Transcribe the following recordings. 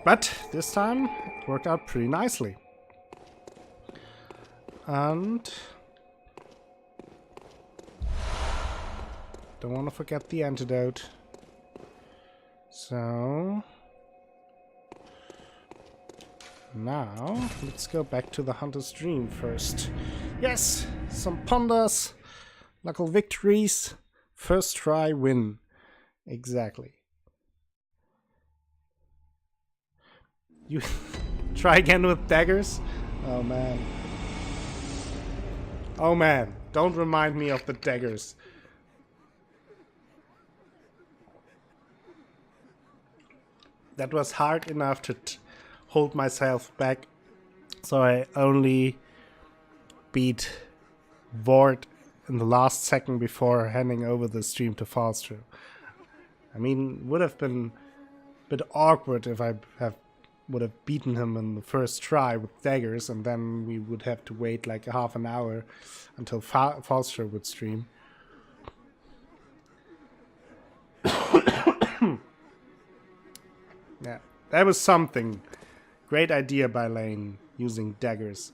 But this time it worked out pretty nicely. And don't want to forget the antidote. So now let's go back to the Hunter's Dream first. Yes, some ponders, knuckle victories, first try win. Exactly. You try again with daggers? Oh man. Oh man, don't remind me of the daggers. That was hard enough to hold myself back, so I only beat Vord in the last second before handing over the stream to Falstro. I mean, would have been a bit awkward if I would have beaten him in the first try with daggers, and then we would have to wait like half an hour until Falstro would stream. Yeah, that was something. Great idea by Lane, using daggers.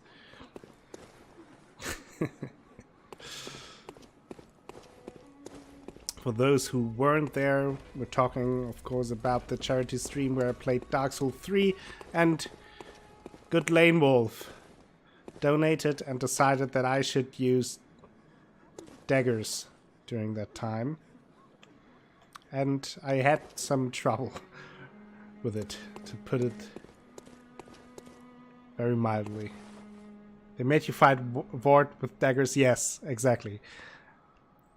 For those who weren't there, we're talking, of course, about the charity stream where I played Dark Souls 3, and good Lane Wolf donated and decided that I should use daggers during that time. And I had some trouble with it, to put it very mildly. They made you fight Vord with daggers? Yes, exactly.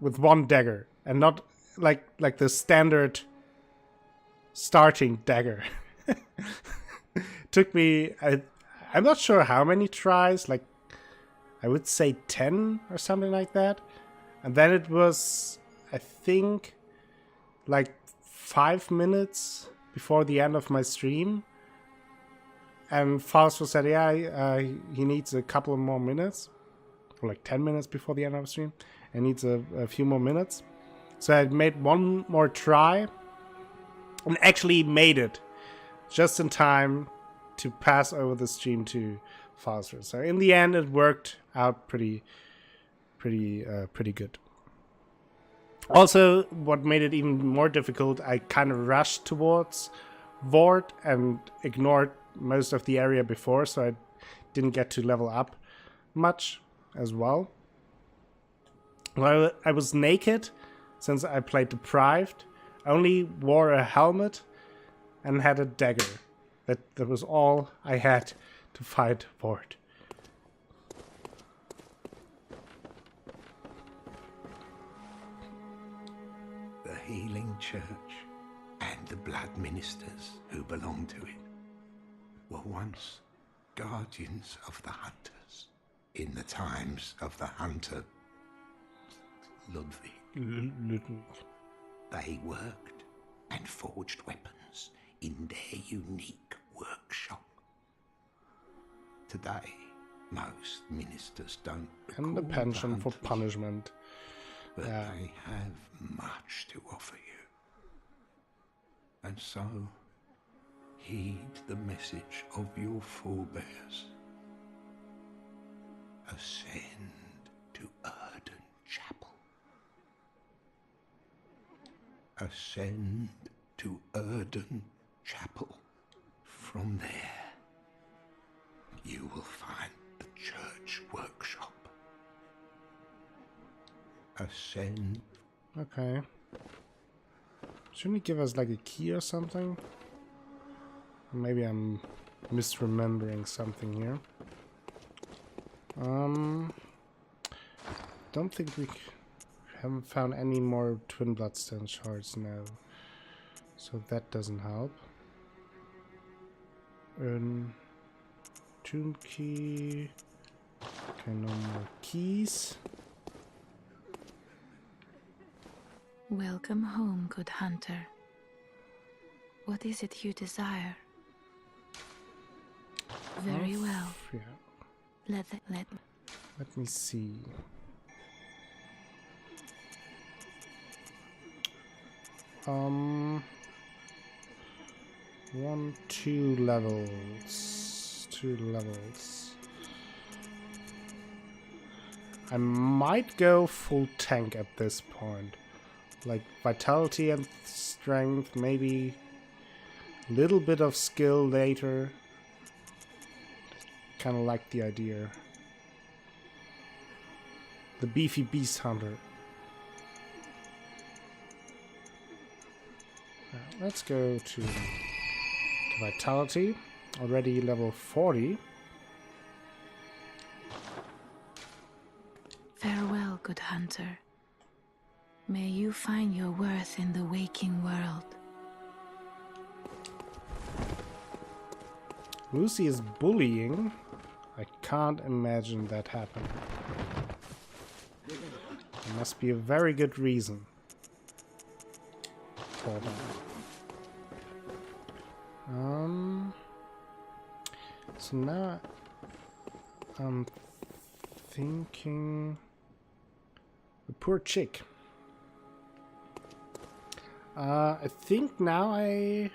With one dagger. And not like the standard starting dagger. Took me, I'm not sure how many tries, like I would say 10 or something like that. And then it was, I think, like 5 minutes before the end of my stream. And Falstro said, yeah, he needs a couple of more minutes. Or like 10 minutes before the end of the stream. And needs a few more minutes. So I made one more try. And actually made it. Just in time to pass over the stream to Falstro. So in the end, it worked out pretty good. Also, what made it even more difficult, I kind of rushed towards Vord and ignored most of the area before, so I didn't get to level up much as well. Well, I was naked, since I played deprived, only wore a helmet and had a dagger. That was all I had to fight Vord. The healing church and the blood ministers who belong to it were once guardians of the hunters in the times of the hunter Ludwig. They worked and forged weapons in their unique workshop. Today, most ministers don't And the pension for punishment. But they have much to offer you. And so, heed the message of your forebears. Ascend to Erden Chapel. Ascend to Erden Chapel. From there, you will find the church workshop. Ascend. Okay. Shouldn't he give us like a key or something? Maybe I'm misremembering something here. Don't think we haven't found any more Twin Bloodstone shards now. So that doesn't help. Tomb key. Okay, no more keys. Welcome home, good hunter. What is it you desire? Very well. Yeah. Let me see. 2 levels. 2 levels. I might go full tank at this point. Like vitality and strength, maybe a little bit of skill later. Kind of like the idea. The beefy beast hunter. Now, let's go to vitality. Already level 40. Farewell, good hunter. May you find your worth in the waking world. Lucy is bullying. I can't imagine that happening. There must be a very good reason for that. So now I'm thinking the poor chick. I think now the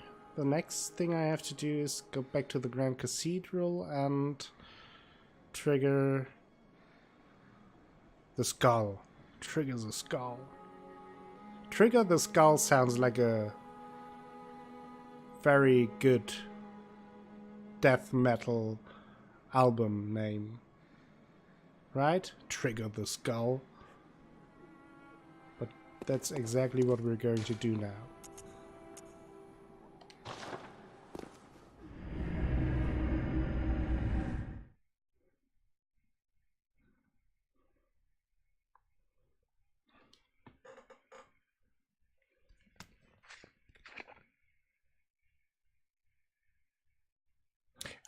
next thing I have to do is go back to the Grand Cathedral and trigger the skull. Trigger the skull. Trigger the skull sounds like a very good death metal album name. Right? Trigger the skull. But that's exactly what we're going to do now.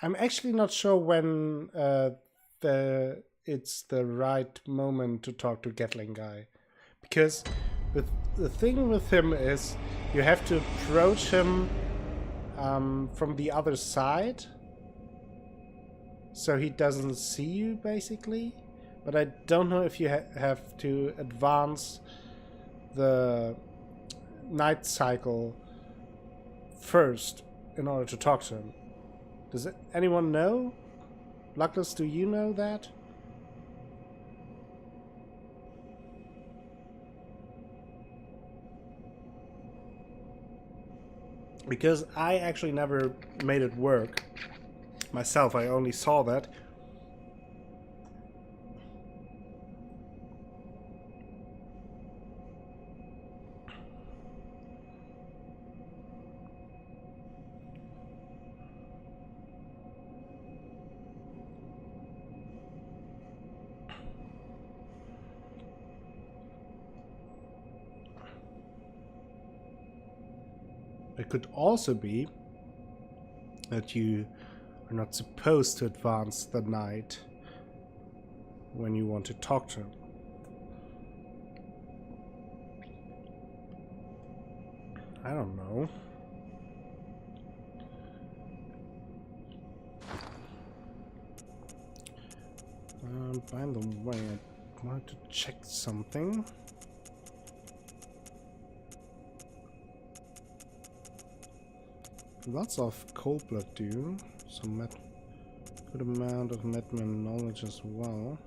I'm actually not sure when it's the right moment to talk to Gatling guy, because the thing with him is you have to approach him from the other side, so he doesn't see you basically. But I don't know if you have to advance the night cycle first in order to talk to him. Does anyone know? Luckless, do you know that? Because I actually never made it work myself. I only saw that. It could also be that you are not supposed to advance the night when you want to talk to him. I don't know. By the way, I wanted to check something. Lots of cold blood do, some good amount of Medman knowledge as well.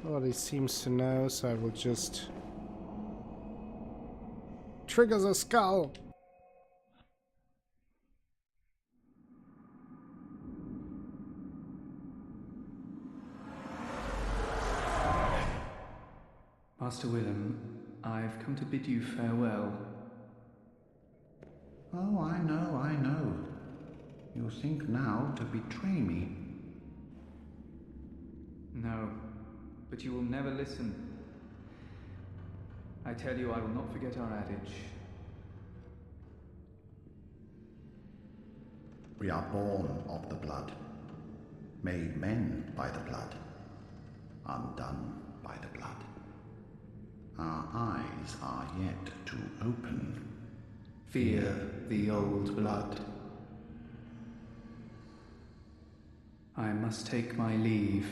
Nobody seems to know, so I will just trigger the skull. Master Willem, I've come to bid you farewell. Oh, I know, I know. You think now to betray me. No, but you will never listen. I tell you, I will not forget our adage. We are born of the blood, made men by the blood. undone by the blood. Our eyes are yet to open. Fear the old blood. I must take my leave.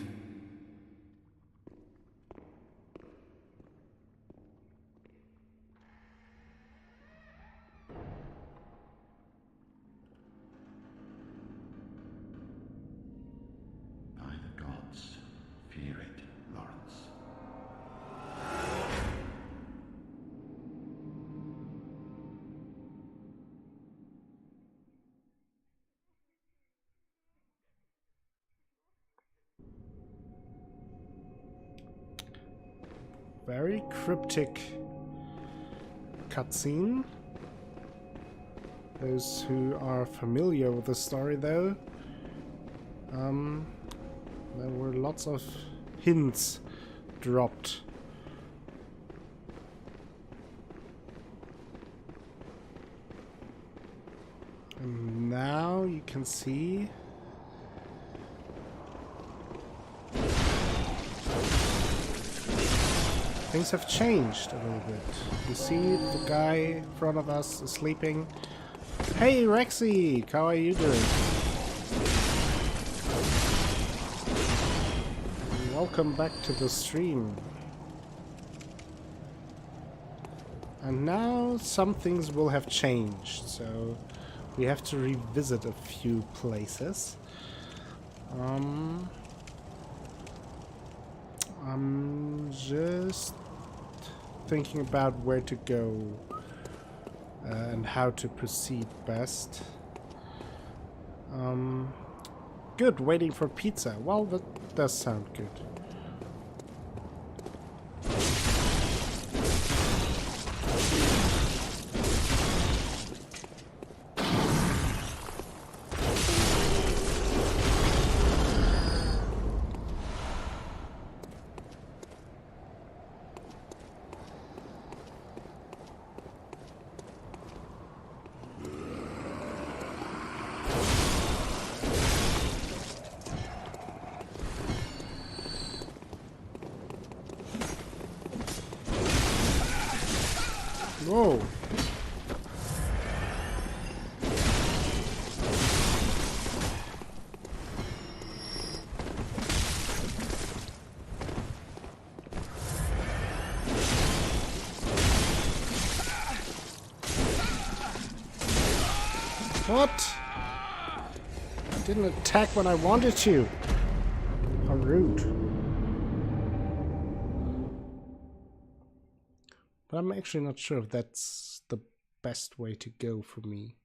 By the gods, fear it, Lawrence. Very cryptic cutscene. Those who are familiar with the story, though, there were lots of hints dropped. And now you can see things have changed a little bit. You see the guy in front of us is sleeping. Hey Rexy, how are you doing? Welcome back to the stream. And now some things will have changed, so we have to revisit a few places. I'm just thinking about where to go and how to proceed best. Good, waiting for pizza. Well, that does sound good. Whoa. What? I didn't attack when I wanted to. How rude. But I'm actually not sure if that's the best way to go for me.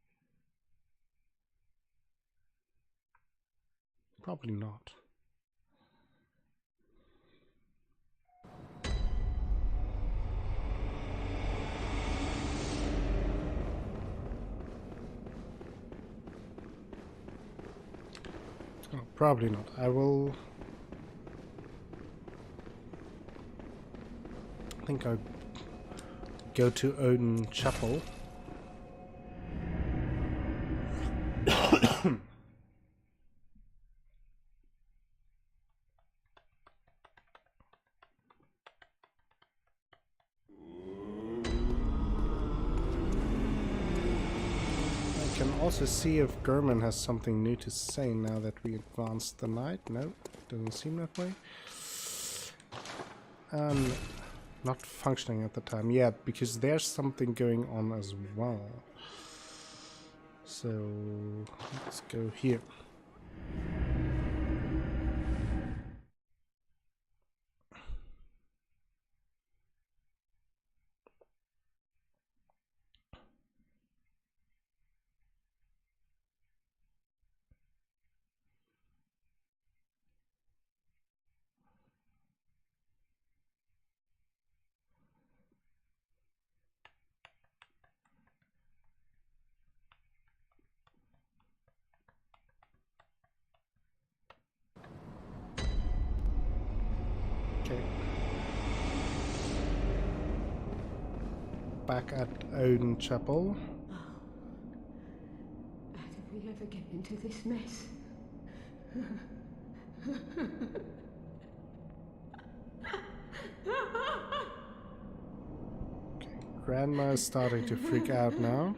Probably not. Oh, probably not. I will... I think I'll go to Odin Chapel. I can also see if German has something new to say now that we advanced the night. No, doesn't seem that way. Not functioning at the time yet, because there's something going on as well. So let's go here. Back at Odin Chapel. How did we ever get into this mess? Grandma is starting to freak out now.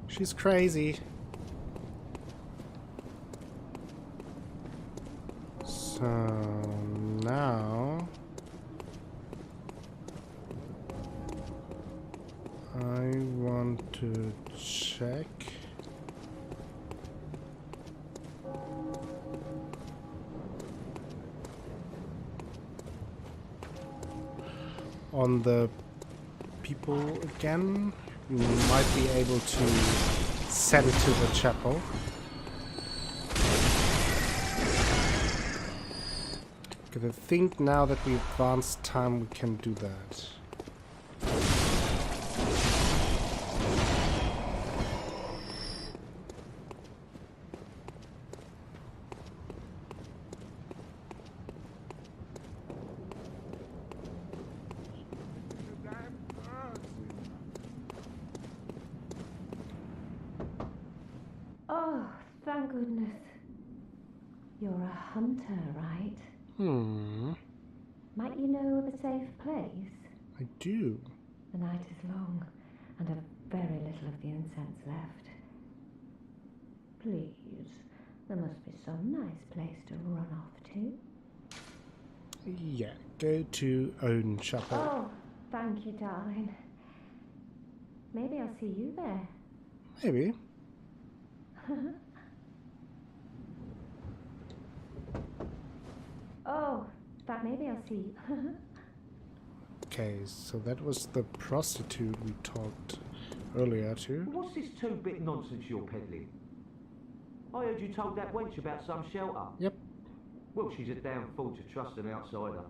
She's crazy. So now I want to check on the people again. We might be able to set it to the chapel. Because I think now that we advanced time, we can do that. Oh, thank goodness. You're a hunter, right? Might you know of a safe place? I do. The night is long, and I've very little of the incense left. Please, there must be some nice place to run off to. Yeah, go to Odin Chapel. Oh, thank you, darling. Maybe I'll see you there. Maybe. Oh, but maybe I'll see you. Okay, so that was the prostitute we talked earlier to. What's this two-bit nonsense you're peddling? I heard you told that wench about some shelter. Yep. Well, she's a damn fool to trust an outsider.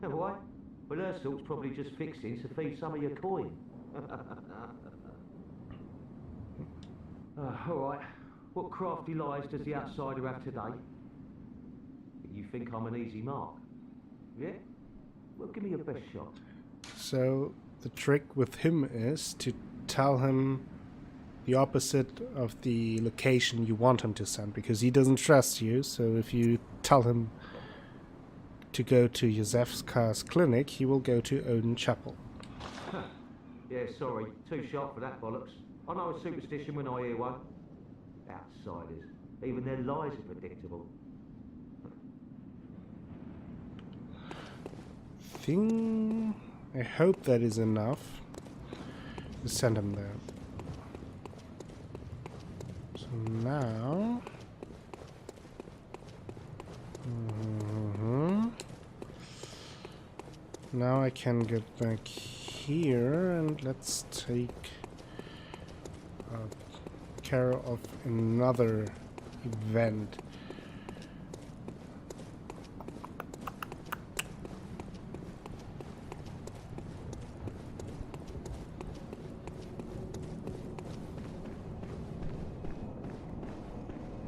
And why? Well, her sort's probably just fixing to feed some of your coin. All right. What crafty lies does the outsider have today? You think I'm an easy mark? Yeah? Well, give me your best shot. So the trick with him is to tell him the opposite of the location you want him to send, because he doesn't trust you. So if you tell him to go to Józefska's clinic, he will go to Odin Chapel. Yeah, sorry. Too sharp for that bollocks. I know a superstition when I hear one. Outsiders. Even their lies are predictable. I hope that is enough to send him there. So now now I can get back here and let's take care of another event.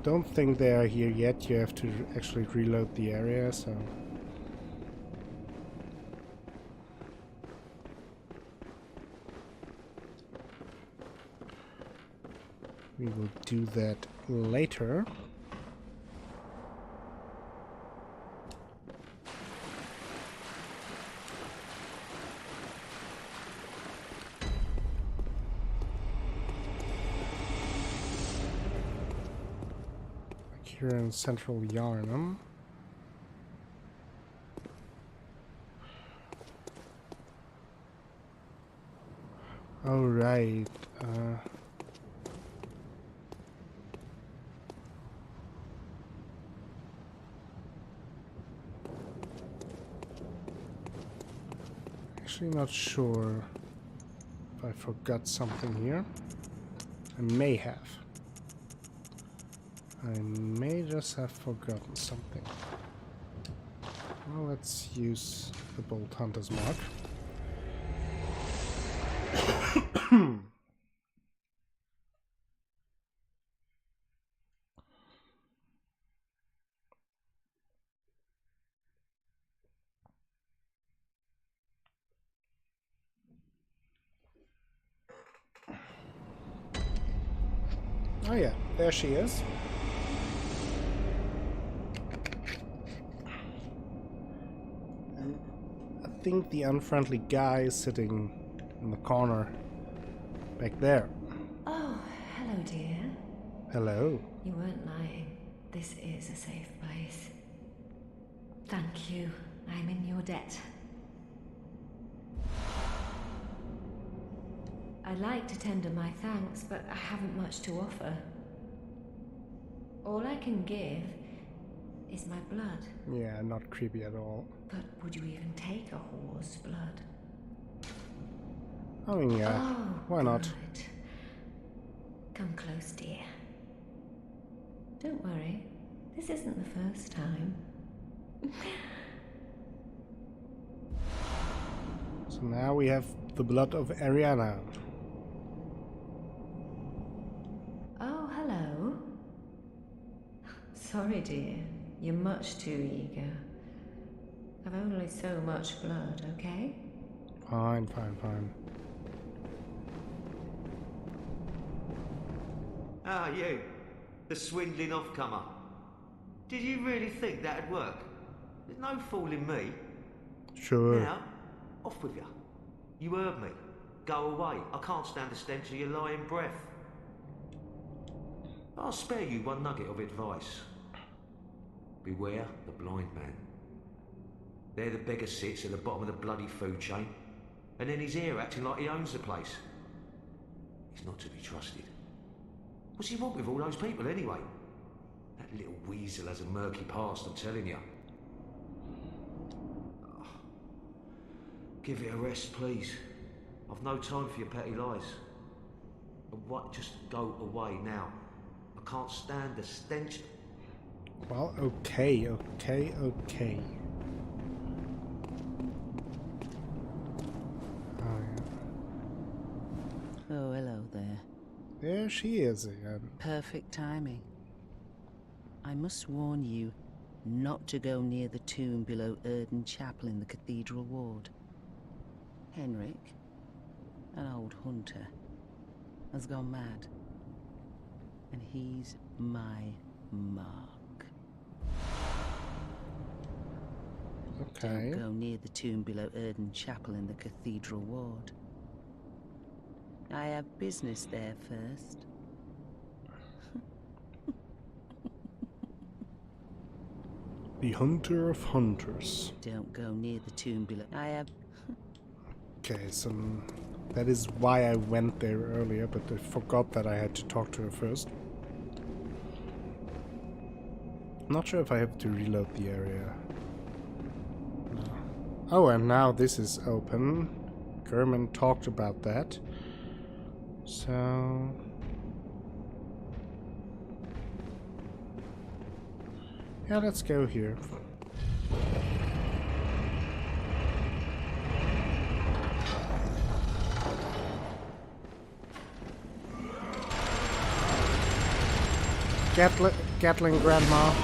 Don't think they are here yet. You have to actually reload the area, so we will do that later. Here in central Yarnum. All right. Actually not sure if I forgot something here. I may have. I may just have forgotten something. Well, let's use the Bolt Hunter's mark. Oh yeah, there she is. And I think the unfriendly guy is sitting in the corner back there. Oh, hello, dear. Hello. You weren't lying. This is a safe place. Thank you. I'm in your debt. I'd like to tender my thanks, but I haven't much to offer. All I can give is my blood. Yeah, not creepy at all. But would you even take a whore's blood? I mean, yeah, Oh, why not? good. Come close, dear. Don't worry. This isn't the first time. So now we have the blood of Ariana. Oh, hello. Sorry, dear. You're much too eager. I've only so much blood, okay? Fine, fine, fine. Ah, you. The swindling off-comer. Did you really think that'd work? There's no fooling me. Sure. Now, off with you. You heard me. Go away. I can't stand the stench of your lying breath. I'll spare you one nugget of advice. Beware the blind man. There the beggar sits at the bottom of the bloody food chain, and then he's here acting like he owns the place. He's not to be trusted. What's he want with all those people anyway? That little weasel has a murky past, I'm telling you. Give it a rest, please. I've no time for your petty lies. What? Just go away now. I can't stand the stench. Well, okay. Oh, hello there. There she is again. Perfect timing. I must warn you not to go near the tomb below Erden Chapel in the Cathedral Ward. Henrik, an old hunter, has gone mad. And he's my mark. Okay. Don't go near the tomb below Erden Chapel in the Cathedral Ward. I have business there first. The Hunter of Hunters. Don't go near the tomb below. I have... Okay, so that is why I went there earlier, but I forgot that I had to talk to her first. I'm not sure if I have to reload the area. No. Oh, and now this is open. German talked about that. So... yeah, let's go here. Gatling Grandma,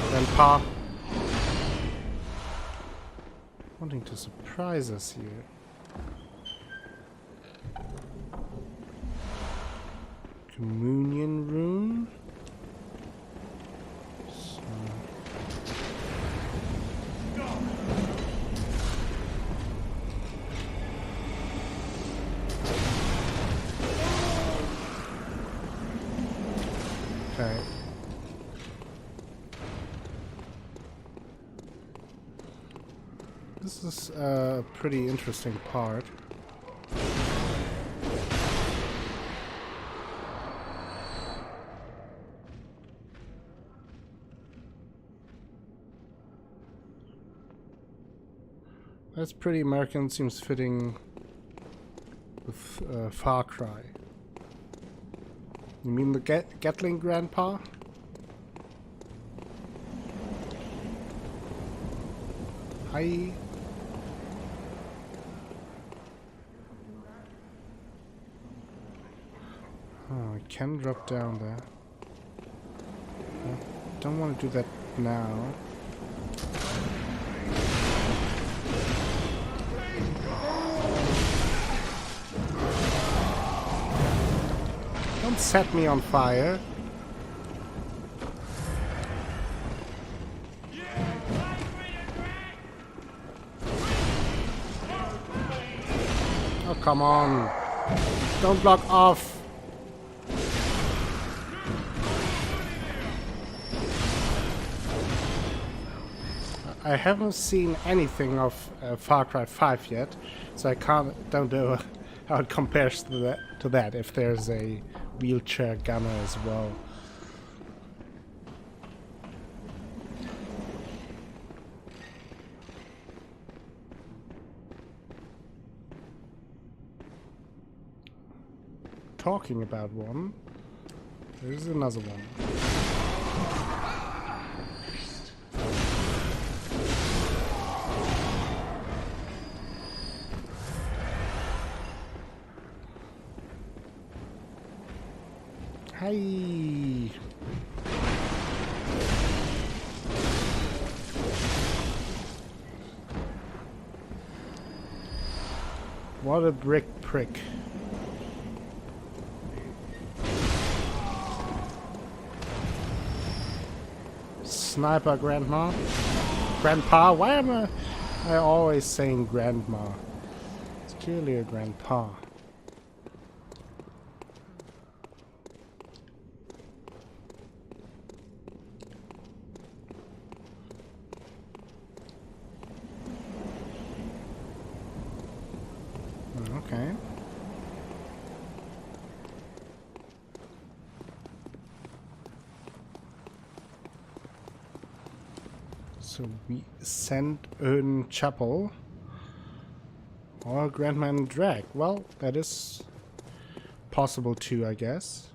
Grandpa. Wanting to surprise us here. Communion room. So. Okay. This is a pretty interesting part. That's pretty American, seems fitting with Far Cry. You mean the Gatling Grandpa? Hi. I can drop down there. I don't want to do that now. Don't set me on fire. Oh, come on. Don't block off. I haven't seen anything of Far Cry 5 yet, so I don't know how it compares to that if there's a wheelchair gunner as well. Talking about one, there's another one. Hi. What a brick prick. Sniper grandma? Grandpa? Why am I always saying grandma? It's clearly a grandpa. Okay. So we send Erden Chapel or Grandman Drag. Well, that is possible too, I guess.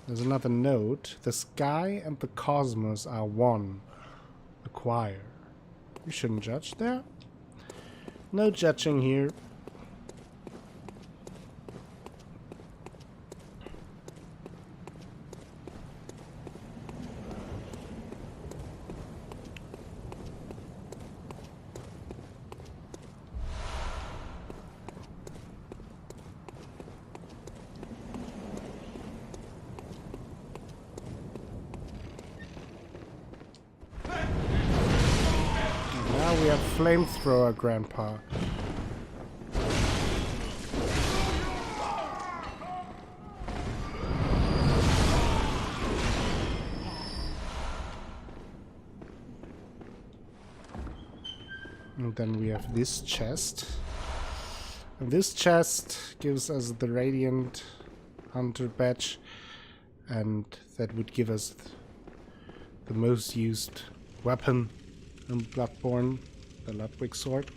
There's another note. The sky and the cosmos are one. The choir. We shouldn't judge there. No judging here. We have flamethrower grandpa. And then we have this chest. And this chest gives us the Radiant Hunter badge, and that would give us the most used weapon in Bloodborne, the Ludwig sword.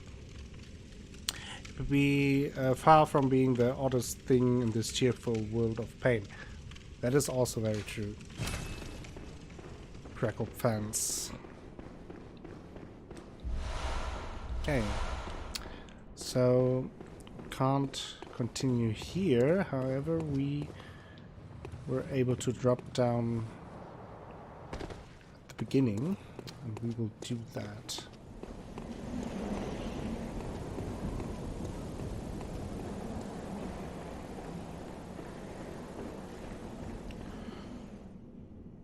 It would be far from being the oddest thing in this cheerful world of pain. That is also very true. Crackled fans. Okay. So, can't continue here. However, we were able to drop down at the beginning. And we will do that.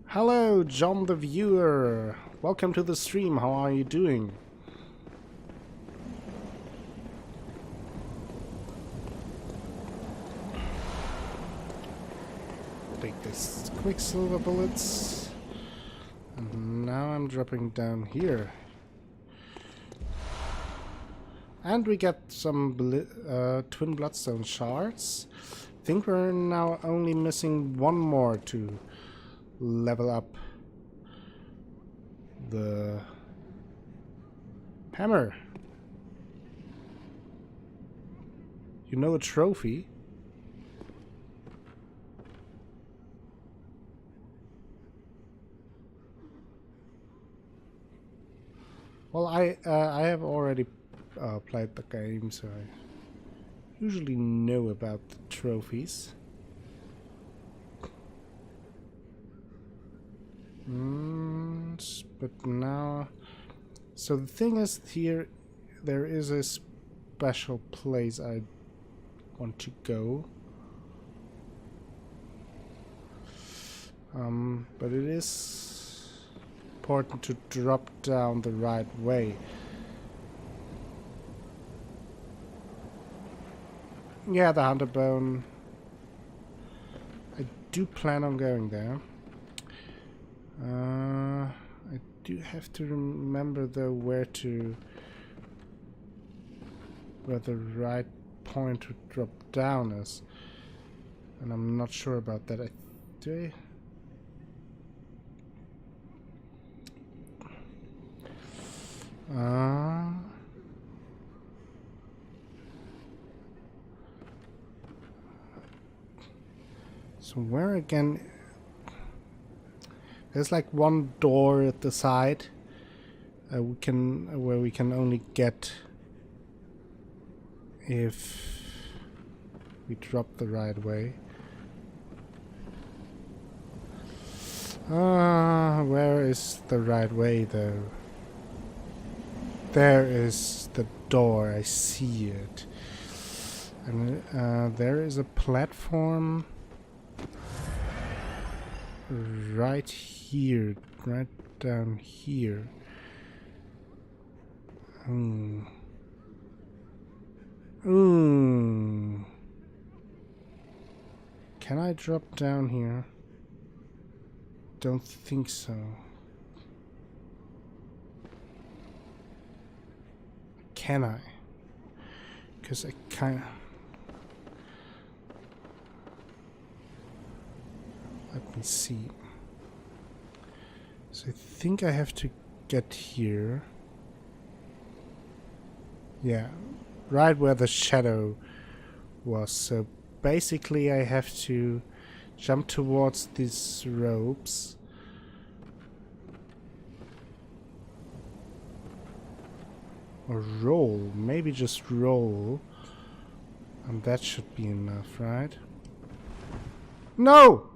Hello, John the viewer. Welcome to the stream. How are you doing? Take this quicksilver bullets. And now I'm dropping down here. And we get some twin bloodstone shards. I think we're now only missing one more to level up the hammer. You know, a trophy. Well, I have already played the game, so I usually know about the trophies. But now... So the thing is, here there is a special place I want to go. But it is important to drop down the right way. Yeah, the Hunter Bone. I do plan on going there. I do have to remember though where the right point to drop down is, and I'm not sure about that. So where again? There's like one door at the side. Where we can only get if we drop the right way. Where is the right way though? There is the door. I see it. And there is a platform right here, right down here. Can I drop down here? Don't think so. Can I? Because I kinda... Let me see. So I think I have to get here. Yeah, right where the shadow was. So basically I have to jump towards these ropes. Or roll. Maybe just roll. And that should be enough, right? No!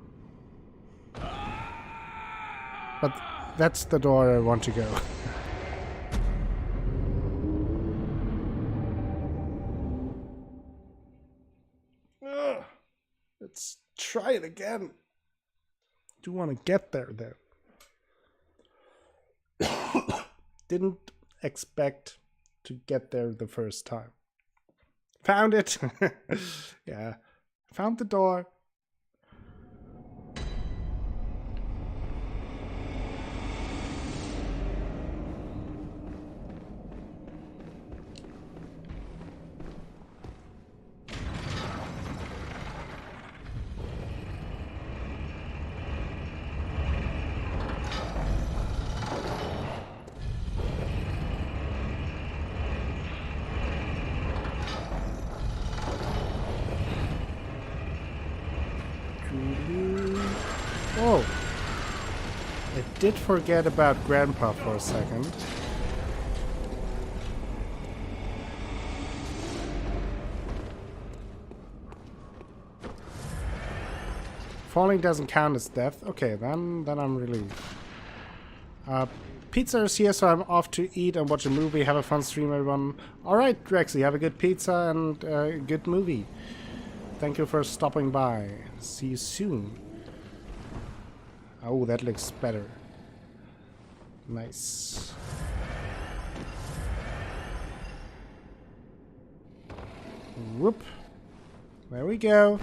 But that's the door I want to go. Let's try it again. Do want to get there then. Didn't expect to get there the first time. Found it. Yeah. Found the door. Oh, I did forget about Grandpa for a second. Falling doesn't count as death. Okay, then I'm relieved. Pizza is here, so I'm off to eat and watch a movie. Have a fun stream, everyone. Alright, Drexy, have a good pizza and a good movie. Thank you for stopping by. See you soon. Oh, that looks better. Nice. Whoop. There we go.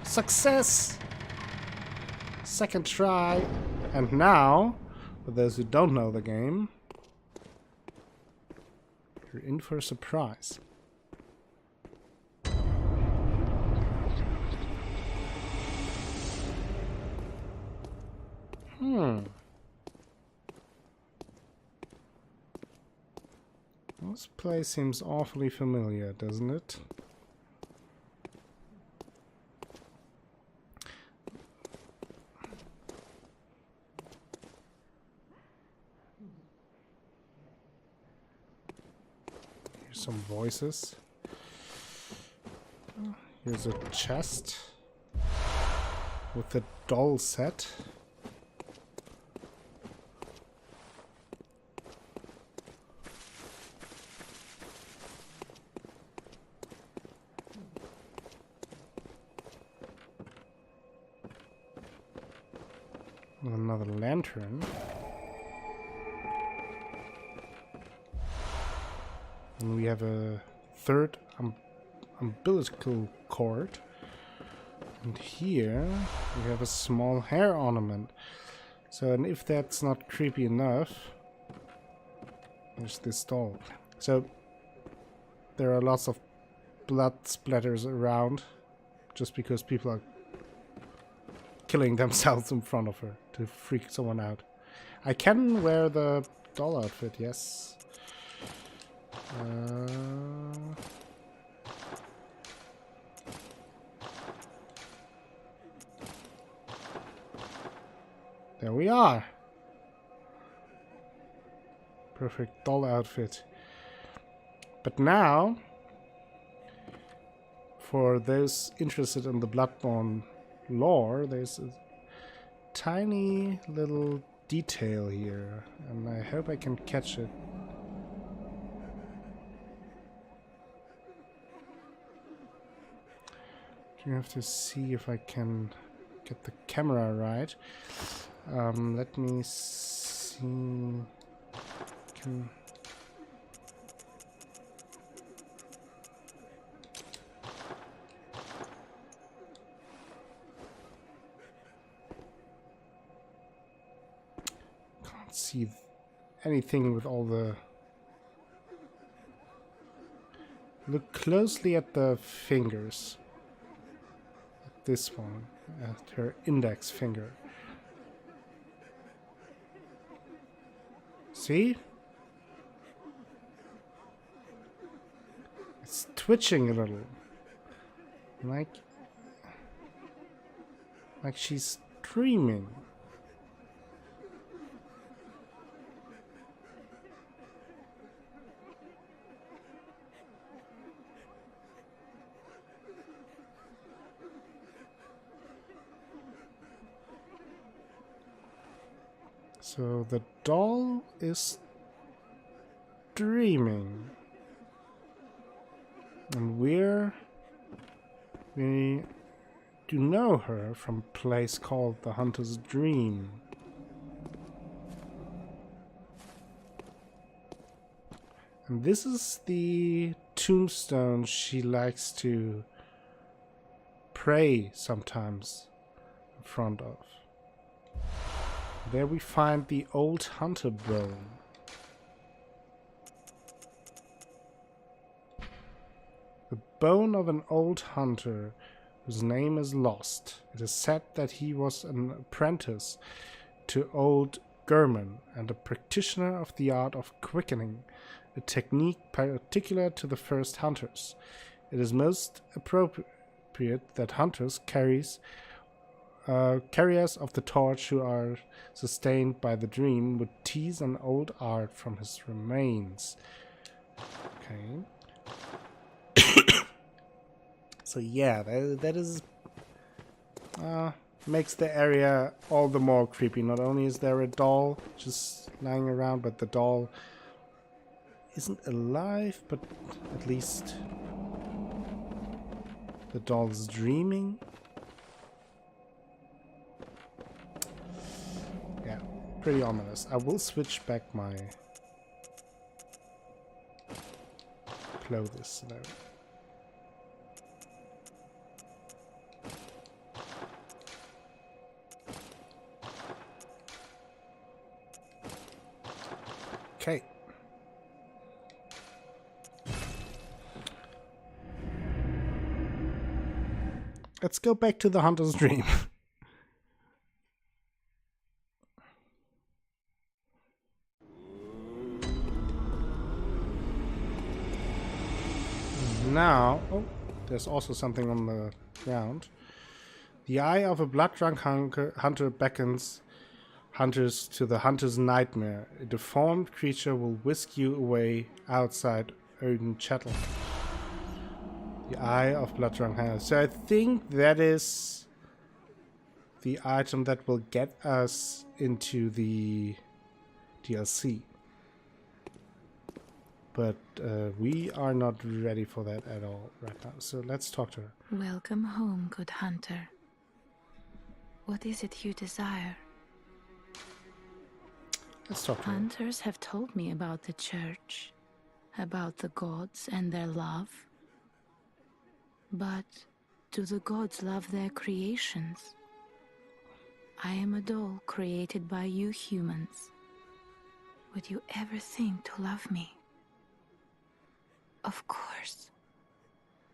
Success! Second try. And now, for those who don't know the game, you're in for a surprise. This place seems awfully familiar, doesn't it? Here's some voices. Here's a chest. with the doll set. Another lantern. And we have a third umbilical cord. And here we have a small hair ornament. So, and if that's not creepy enough, there's this doll. So, there are lots of blood splatters around just because people are killing themselves in front of her to freak someone out. I can wear the doll outfit, yes. There we are. Perfect doll outfit. But now, for those interested in the Bloodborne lore, there's a tiny little detail here, and I hope I can catch it. You have to see if I can get the camera right. Let me see. Can't see anything with all the... Look closely at the fingers. This one, at her index finger. See? It's twitching a little. Like she's dreaming. So the doll is dreaming. And we do know her from a place called the Hunter's Dream. And this is the tombstone she likes to pray sometimes in front of. There we find the old hunter bone. The bone of an old hunter whose name is lost. It is said that he was an apprentice to old German and a practitioner of the art of quickening, a technique particular to the first hunters. It is most appropriate that hunters carriers of the torch who are sustained by the dream would tease an old art from his remains. Okay. So yeah, that is makes the area all the more creepy. Not only is there a doll just lying around, but the doll isn't alive, but at least the doll is dreaming. Yeah, pretty ominous. I will switch back my clothes though. Okay. Let's go back to the Hunter's Dream. Now, oh, there's also something on the ground. The eye of a blood-drunk hunter beckons hunters to the hunter's nightmare. A deformed creature will whisk you away outside Odin Chattel. The eye of blood-drunk hunter. So I think that is the item that will get us into the DLC. But we are not ready for that at all right now. So let's talk to her. Welcome home, good hunter. What is it you desire? Let's talk to her. Hunters have told me about the church, about the gods and their love. But do the gods love their creations? I am a doll created by you humans. Would you ever think to love me? Of course.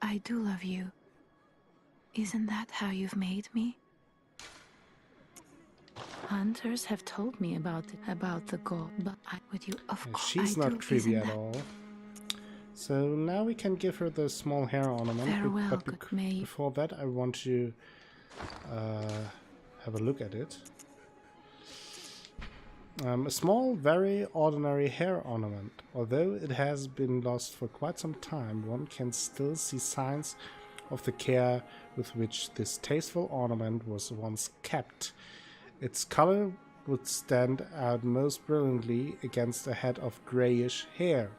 I do love you. Isn't that how you've made me? Hunters have told me about the god, but would you? Of Yeah, course, she's I not do. creepy Isn't at that all. So now we can give her the small hair ornament. Farewell, But good maid. before that, I want to have a look at it. A small, very ordinary hair ornament. Although it has been lost for quite some time, one can still see signs of the care with which this tasteful ornament was once kept. Its color would stand out most brilliantly against a head of grayish hair.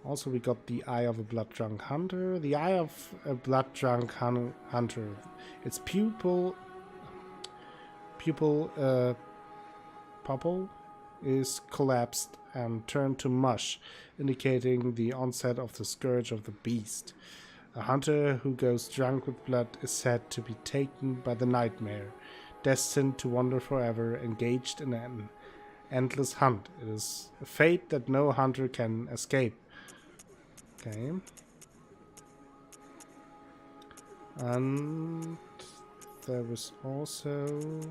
Also, we got the eye of a blood-drunk hunter. The eye of a blood-drunk hunter. Its pupil is collapsed and turned to mush, indicating the onset of the scourge of the beast. A hunter who goes drunk with blood is said to be taken by the nightmare, destined to wander forever, engaged in an endless hunt. It is a fate that no hunter can escape. Okay. And there was also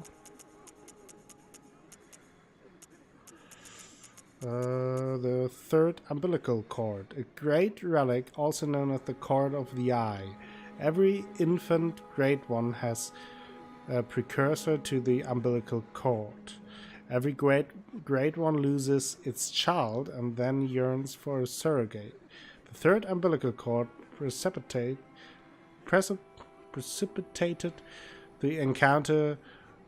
the third umbilical cord, a great relic also known as the cord of the eye. Every infant great one has a precursor to the umbilical cord. Every great one loses its child and then yearns for a surrogate. The third umbilical cord precipitated the encounter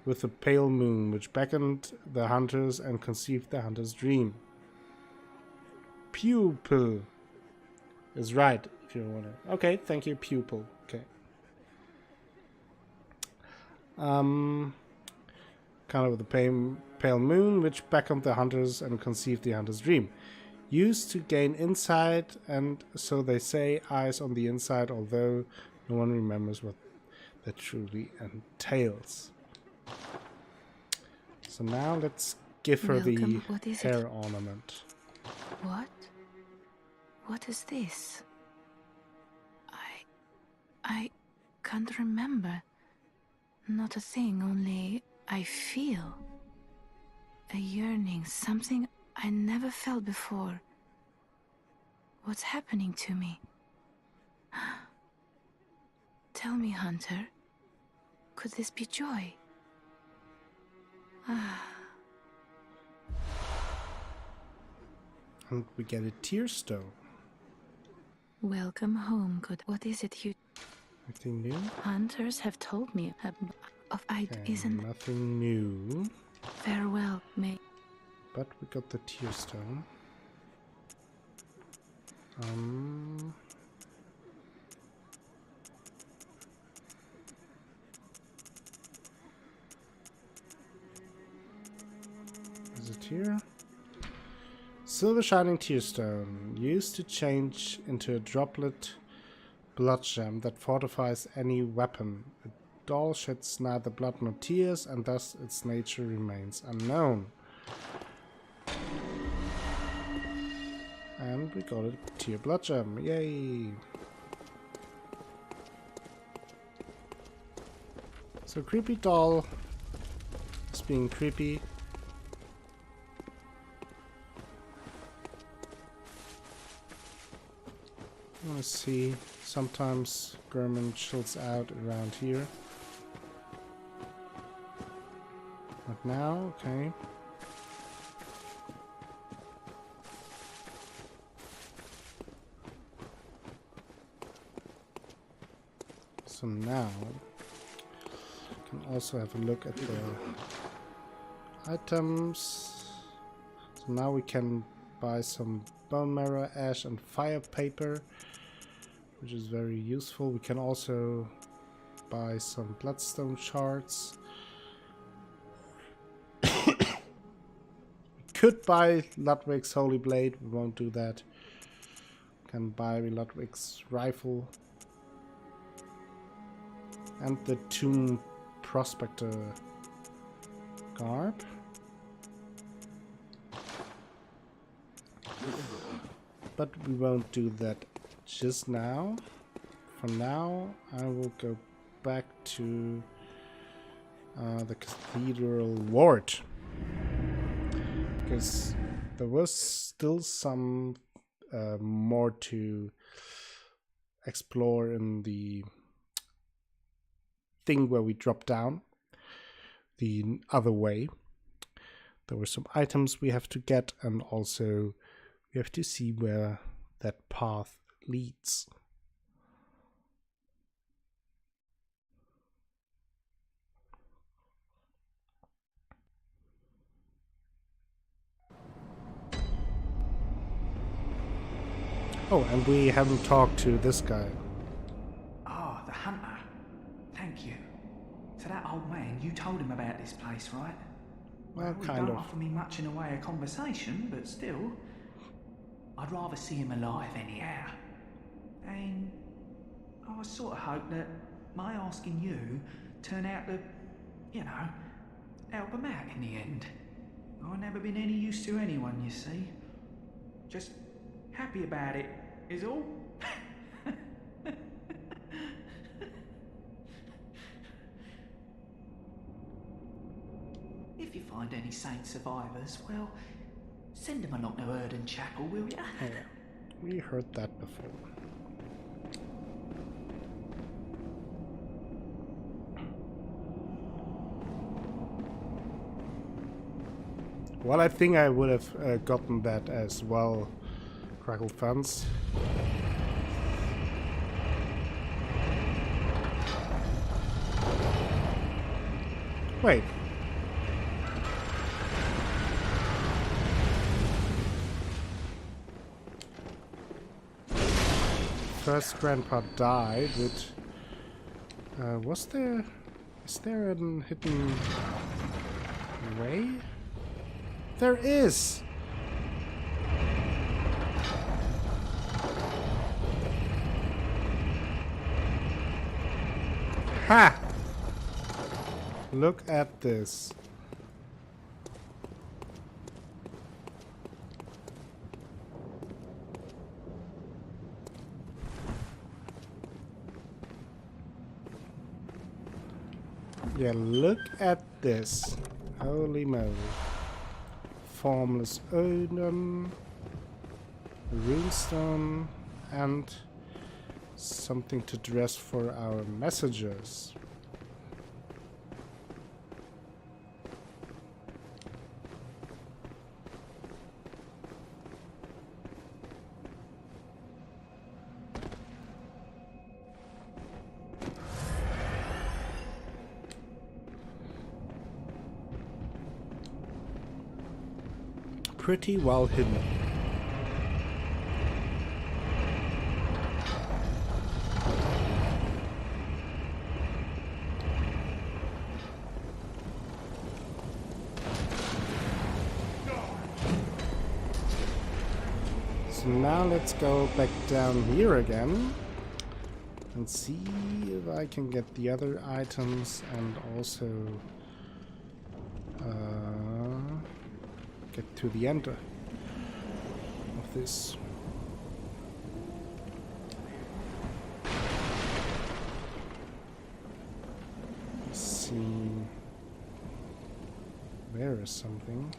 with the pale moon, which beckoned the hunters and conceived the hunter's dream. Pupil is right, if you want to. Okay, thank you, pupil. Okay. Kind of with the pale moon, which beckoned the hunters and conceived the hunter's dream. Used to gain insight, and so they say, eyes on the inside, although no one remembers what that truly entails. So now let's give her Welcome. the What is hair it? ornament. What? What is this? I can't remember. Not a thing, only I feel a yearning, something I never felt before. What's happening to me? Tell me, Hunter, could this be joy? And we get a tear stone. Welcome home, good. What is it you... Anything new? Hunters have told me of I Okay, isn't nothing new. farewell, may... But we got the tear stone. Is it here? Silver shining tear stone, used to change into a droplet blood gem that fortifies any weapon. A doll sheds neither blood nor tears, and thus its nature remains unknown. And we got a tear blood gem, yay! So creepy doll is being creepy. I want to see, sometimes German chills out around here. Not now, okay. So now, also have a look at the items. So now we can buy some bone marrow, ash and fire paper, which is very useful. We can also buy some bloodstone shards. We could buy Ludwig's holy blade, we won't do that. We can buy Ludwig's rifle and the tomb prospector garb. But we won't do that just now. For now, I will go back to the cathedral ward, because there was still some more to explore in the thing where we drop down the other way. There were some items we have to get, and also we have to see where that path leads. Oh, and we haven't talked to this guy. Ah, the hunter. Thank you. So that old man, you told him about this place, right? Well, he kind don't of. offer me much in the way of conversation, but still, I'd rather see him alive anyhow. And I sort of hope that my asking you turn out to, you know, help him out in the end. I've never been any use to anyone, you see. Just happy about it, is all. If you find any saint survivors, well, send them along to Erden Chapel, will ya? Oh, yeah. We heard that before. Well, I think I would have gotten that as well, Crackle fans. Wait. First grandpa died with... is there a hidden way? There is! Ha! Look at this. Yeah, look at this. Holy moly. Formless Odin, runestone, and something to dress for our messengers. Pretty well hidden. So now let's go back down here again and see if I can get the other items and also get to the end of this. Let's see. There is something.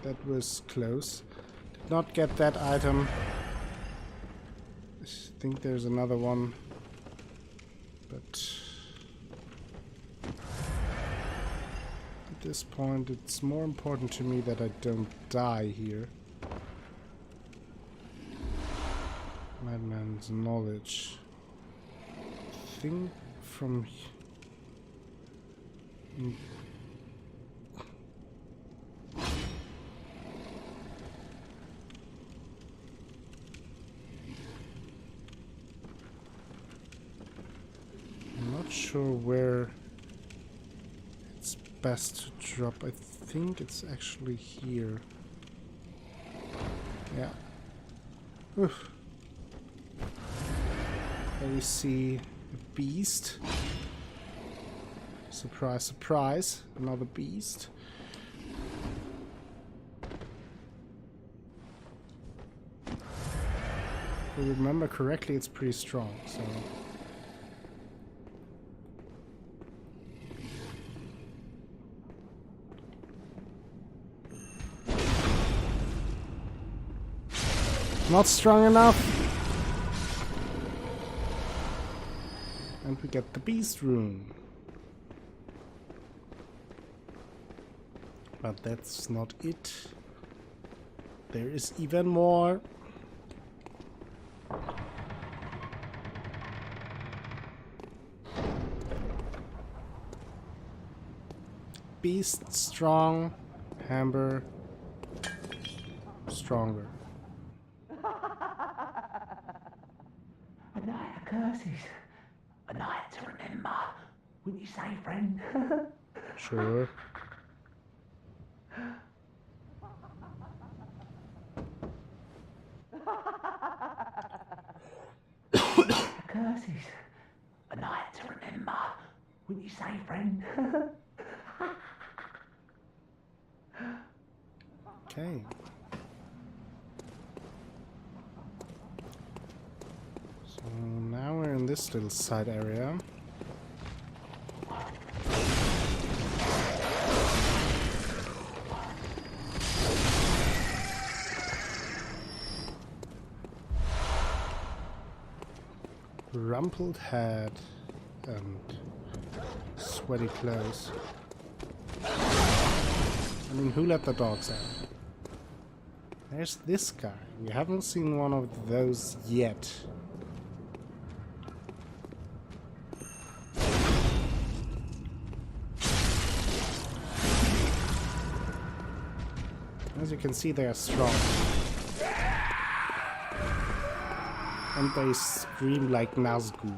That was close. Did not get that item. I think there's another one. But at this point, it's more important to me that I don't die here. Madman's knowledge. think from... I'm not sure where it's best to drop. I think it's actually here. Yeah. Oof. There we see a beast. Surprise, surprise. Another beast. If I remember correctly, it's pretty strong, so... Not strong enough. And we get the beast rune. But that's not it. There is even more. Beast strong, Amber stronger. A night of curses. A night to remember. Wouldn't you say, friend? Sure. Curses. A night to remember. Wouldn't you say, friend? Okay. So now we're in this little side area. Rumpled head and sweaty clothes. I mean, who let the dogs out? There's this guy. We haven't seen one of those yet. As you can see, they are strong. And they scream like Nazgul.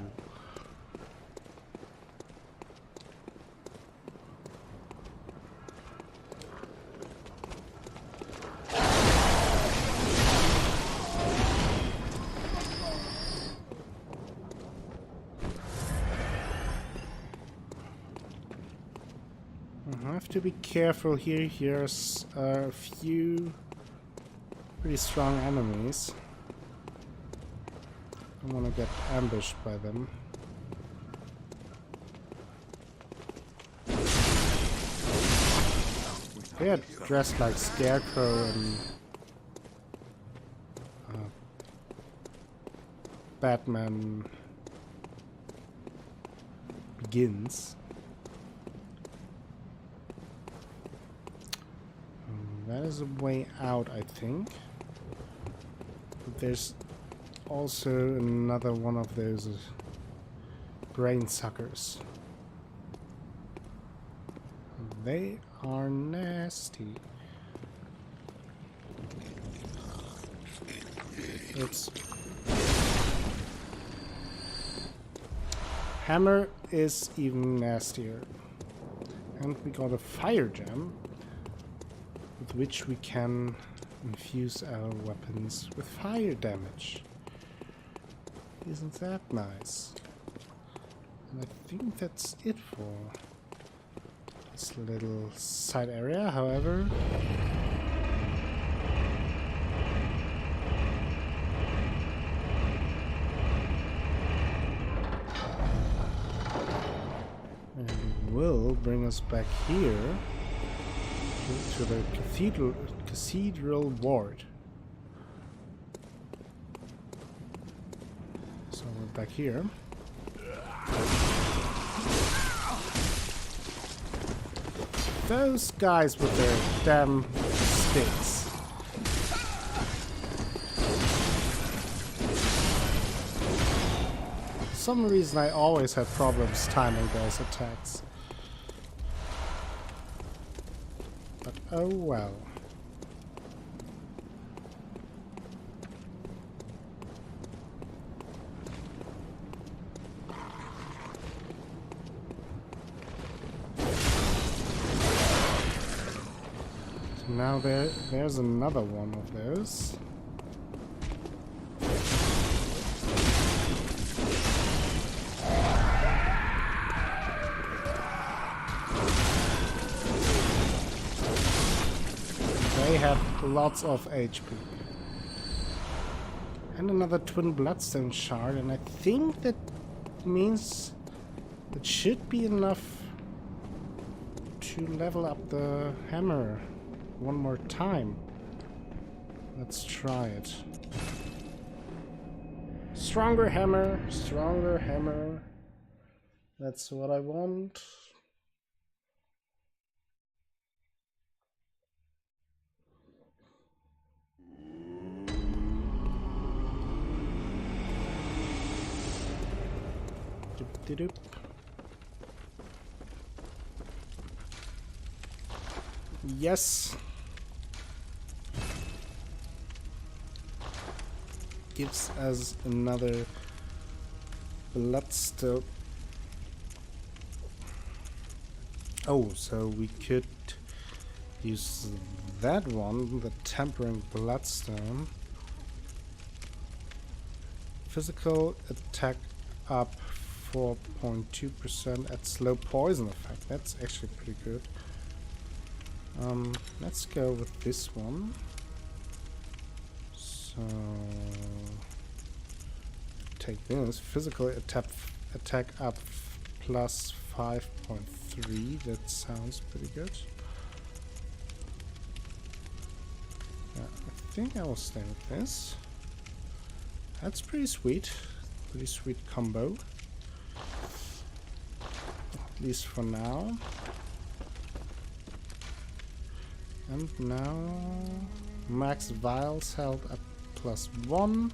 I have to be careful here. Here's a few pretty strong enemies. I don't want to get ambushed by them. They are dressed like Scarecrow and Batman Begins. That is a way out, I think. But there's also another one of those brain suckers. They are nasty. Oops. Hammer is even nastier. And we got a fire gem, with which we can infuse our weapons with fire damage. Isn't that nice? And I think that's it for this little side area, however. And it will bring us back here to the cathedral ward. So we're back here. Those guys with their damn sticks. some reason I always had problems timing those attacks. But oh well. So now there's another one of those. They have lots of HP. And another twin bloodstone shard, and I think that means it should be enough to level up the hammer one more time. Let's try it. Stronger hammer, stronger hammer. That's what I want. Doop. Yes. Gives us another bloodstone. Oh, so we could use that one, the tempering bloodstone. Physical attack up 4.2% at slow poison effect. That's actually pretty good. Let's go with this one. So take this. Physical attack up plus 5.3. That sounds pretty good. Yeah, I think I will stay with this. That's pretty sweet. Pretty sweet combo. At least for now. And now max vials held at +1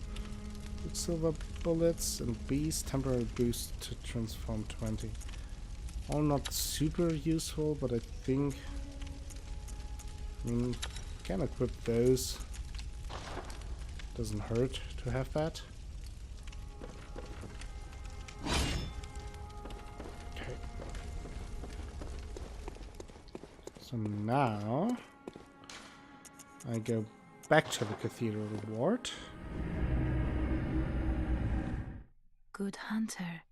with silver bullets and beast temporary boost to transform 20. All not super useful, but I think can equip those. Doesn't hurt to have that. Okay. So now I go back to the cathedral ward. Good hunter,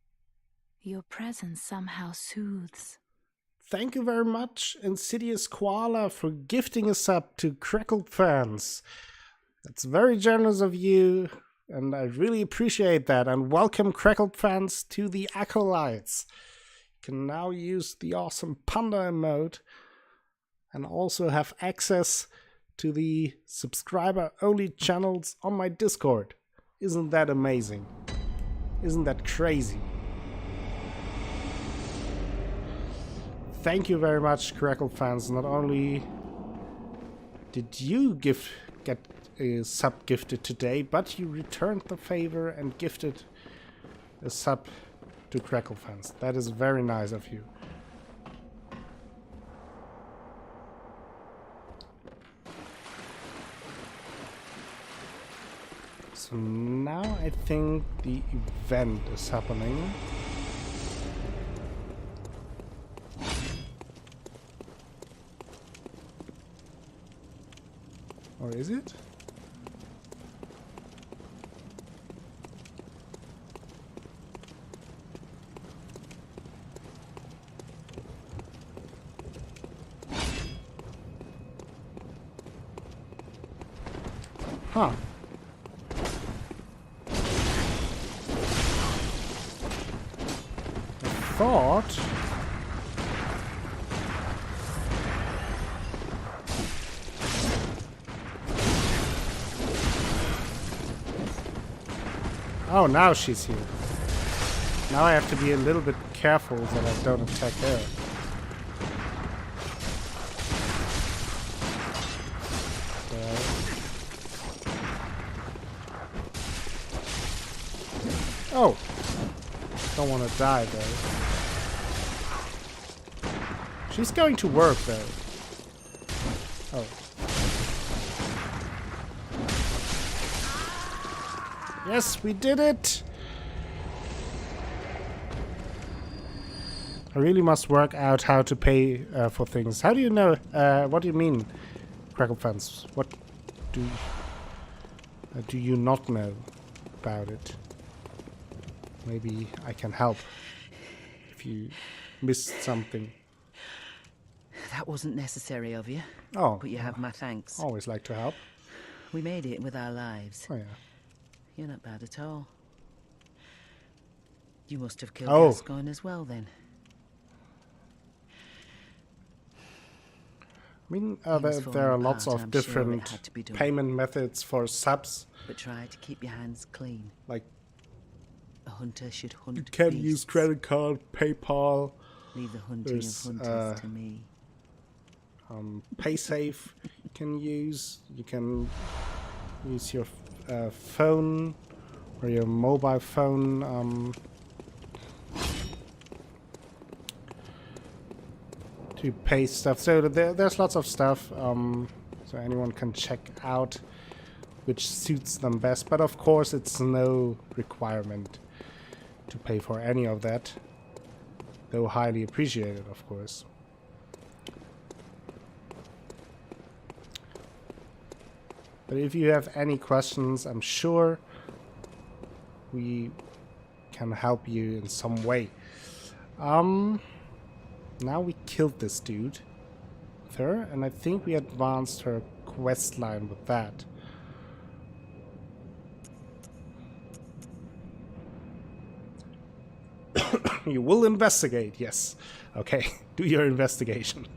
your presence somehow soothes. Thank you very much, Insidious Koala, for gifting us up to Crackled fans. That's very generous of you, and I really appreciate that. And welcome, Crackled fans, to the Acolytes. You can now use the awesome Panda emote and also have access to the subscriber-only channels on my Discord. Isn't that amazing? Isn't that crazy? Thank you very much, Crackle fans. Not only did you get a sub gifted today, but you returned the favor and gifted a sub to Crackle fans. That is very nice of you. So now I think the event is happening. Or is it? Huh. Thought oh, now she's here. Now I have to be a little bit careful that I don't attack her. Oh. Don't want to die though. She's going to work though. Oh. Yes, we did it! I really must work out how to pay for things. How do you know? What do you mean, Crackle fans? What do you not know about it? Maybe I can help if you missed something. That wasn't necessary of you. Oh, But you have my thanks. always like to help. We made it with our lives. Oh yeah. You're not bad at all. You must have killed Oh. Gascoigne as well, then. I mean, He was there are falling lots apart, of I'm sure it different had to be done. payment methods for subs. But try to keep your hands clean. Like, A hunter should hunt you can beasts. use credit card, PayPal, Leave the hunting there's, of hunters to me. PaySafe. You can use. You can use your phone or your mobile phone to pay stuff. So there's lots of stuff. So anyone can check out which suits them best. But of course, it's no requirement to pay for any of that, though highly appreciated, of course. But if you have any questions, I'm sure we can help you in some way. Now we killed this dude with her, and I think we advanced her quest line with that. You will investigate, yes. Okay, do your investigation.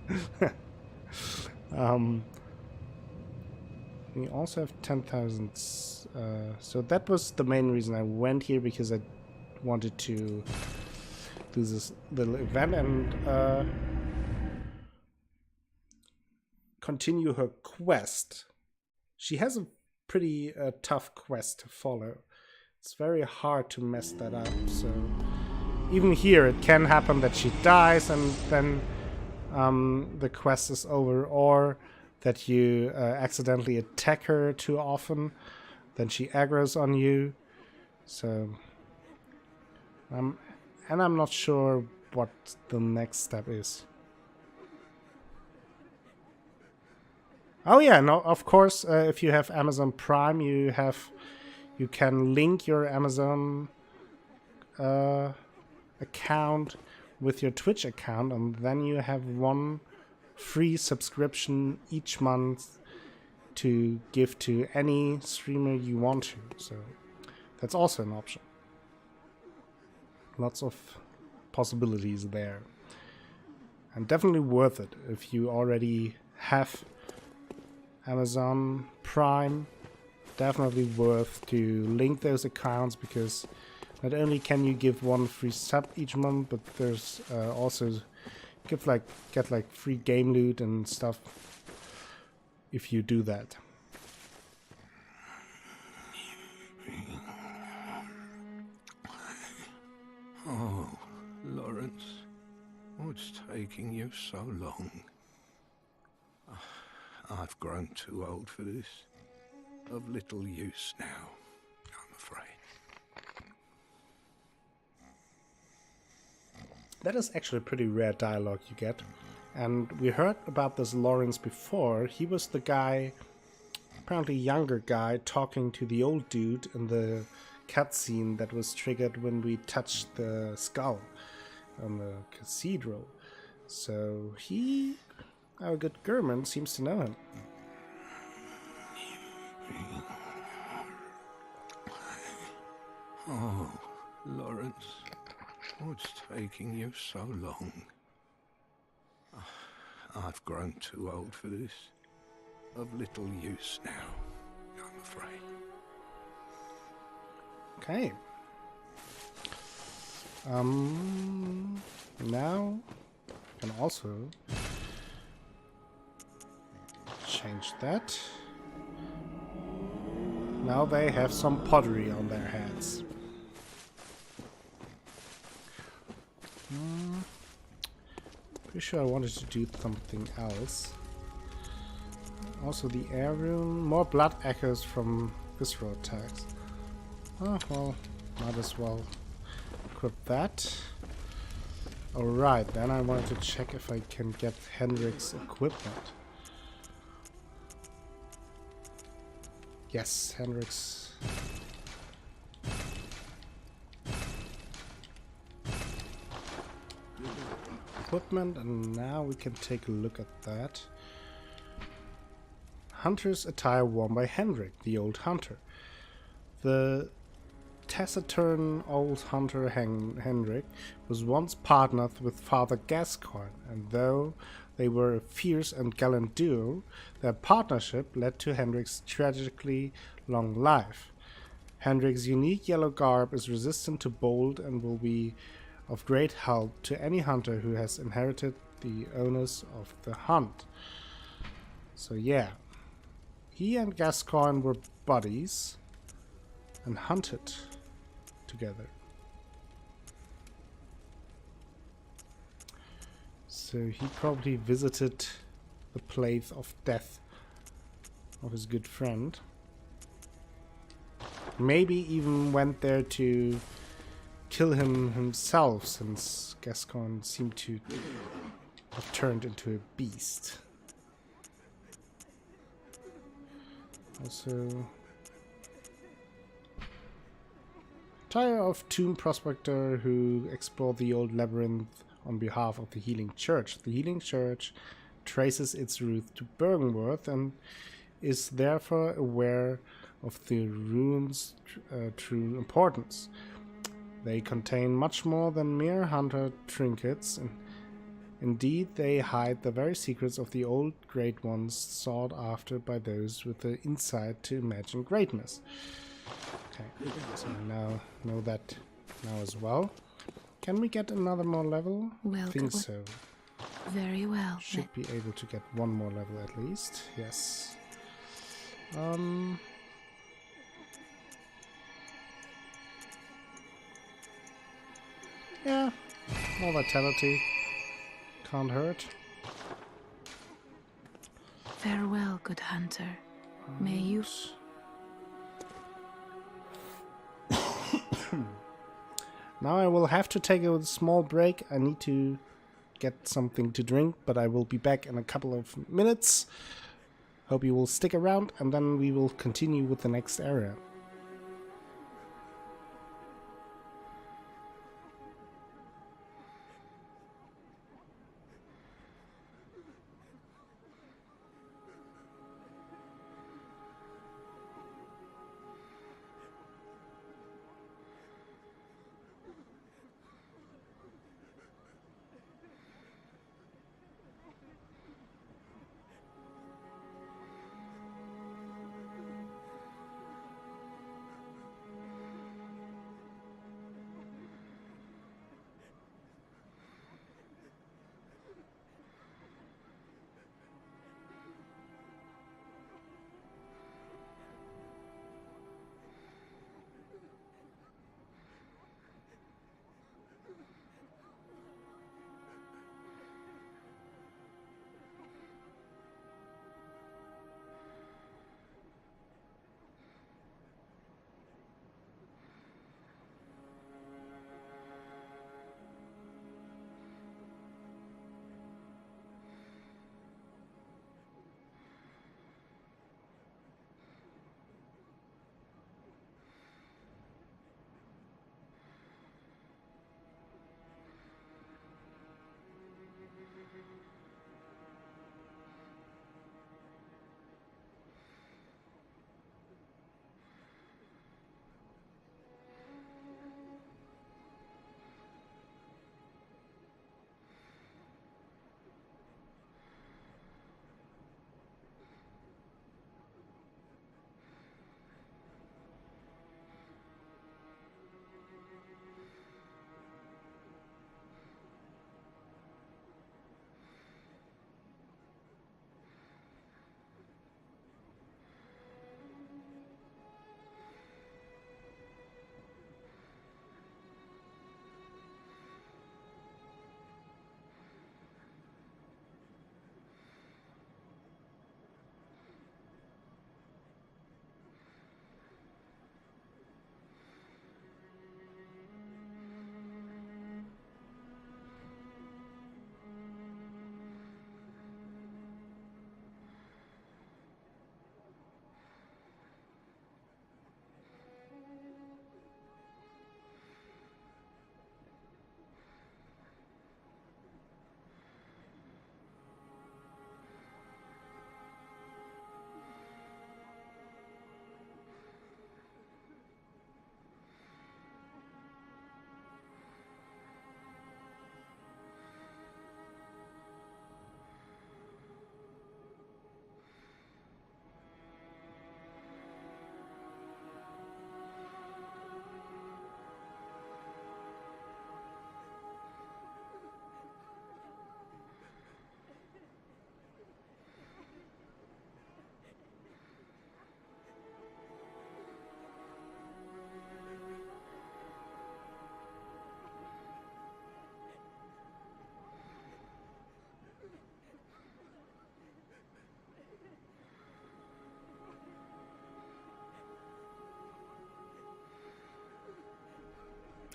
We also have 10,000. So that was the main reason I went here, because I wanted to do this little event and continue her quest. She has a pretty tough quest to follow. It's very hard to mess that up. So even here, it can happen that she dies and then the quest is over, or that you accidentally attack her too often, then she aggroes on you. So, and I'm not sure what the next step is. Oh yeah, no, of course, if you have Amazon Prime, you can link your Amazon account with your Twitch account, and then you have one free subscription each month to give to any streamer you want to. So that's also an option. Lots of possibilities there, and definitely worth it if you already have Amazon Prime. Definitely worth to link those accounts, because not only can you give one free sub each month, but there's also get like free game loot and stuff if you do that. Oh, Lawrence, what's taking you so long? I've grown too old for this. Of little use now, I'm afraid. That is actually pretty rare dialogue you get. And we heard about this Lawrence before. He was the guy, apparently younger guy, talking to the old dude in the cutscene that was triggered when we touched the skull on the cathedral. So he, our good German, seems to know him. Oh, Lawrence, what's taking you so long? I've grown too old for this. Of little use now, I'm afraid. Okay. Now I can also change that. Now they have some pottery on their heads. Pretty sure I wanted to do something else. Also the air rune. More blood echoes from visceral attacks. Oh, well, might as well equip that. Alright, then I wanted to check if I can get Henrik's equipment. Yes, Henrik's equipment, and now we can take a look at that. Hunter's attire worn by Henrik, the old hunter. The taciturn old hunter Henrik was once partnered with Father Gascoigne, and though they were a fierce and gallant duo, their partnership led to Henrik's tragically long life. Henrik's unique yellow garb is resistant to bolt and will be of great help to any hunter who has inherited the onus of the hunt. So yeah, he and Gascoigne were buddies and hunted together. So he probably visited the place of death of his good friend. Maybe even went there to kill him himself, since Gascoigne seemed to have turned into a beast. Also, tire of tomb prospector who explored the old labyrinth on behalf of the Healing Church. The Healing Church traces its roots to Bergenworth and is therefore aware of the runes' true importance. They contain much more than mere hunter trinkets. Indeed, they hide the very secrets of the old great ones sought after by those with the insight to imagine greatness. Okay, so I now know that now as well. Can we get another more level? I think so. Very well. Should be able to get one more level at least. Yes. Yeah, more vitality. Can't hurt. Farewell, good hunter. May you... Now I will have to take a small break. I need to get something to drink, but I will be back in a couple of minutes. Hope you will stick around, and then we will continue with the next area.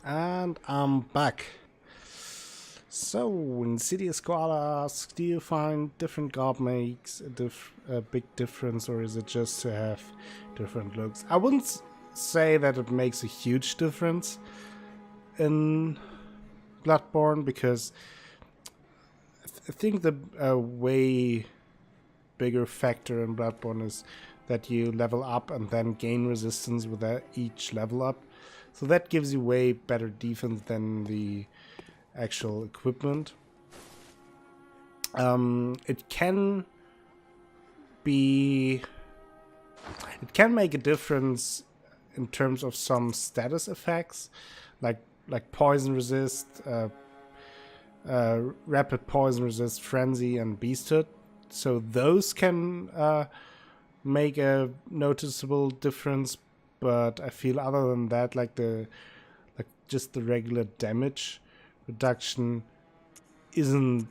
And I'm back. So, Insidious Koala asks, do you find different garb makes a big difference, or is it just to have different looks? I wouldn't say that it makes a huge difference in Bloodborne, because I think the way bigger factor in Bloodborne is that you level up and then gain resistance with each level up. So that gives you way better defense than the actual equipment. It can make a difference in terms of some status effects, like poison resist, rapid poison resist, frenzy, and beasthood. So those can make a noticeable difference, but I feel other than that, like just the regular damage reduction isn't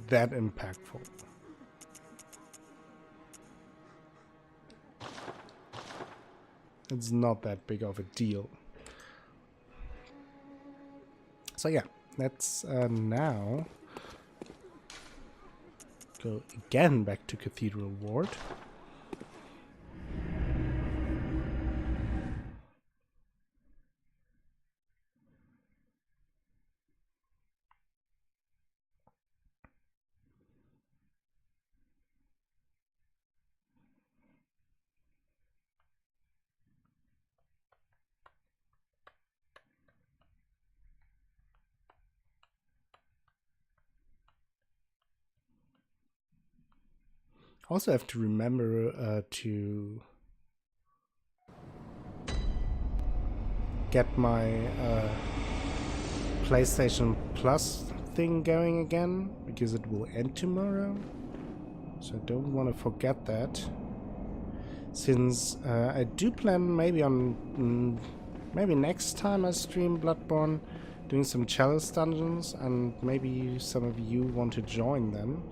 that impactful. It's not that big of a deal. So yeah, let's now go again back to Cathedral Ward. Also have to remember to get my PlayStation Plus thing going again, because it will end tomorrow. So I don't want to forget that. Since I do plan maybe next time I stream Bloodborne, doing some chalice dungeons, and maybe some of you want to join them.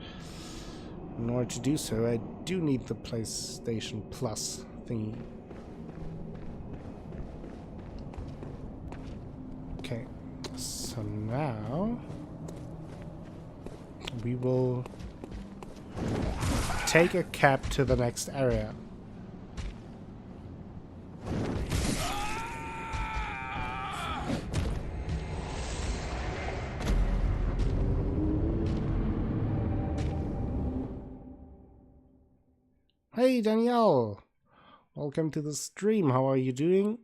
In order to do so, I do need the PlayStation Plus thingy. Okay, so now we will take a cab to the next area. Hey Danielle, welcome to the stream. How are you doing?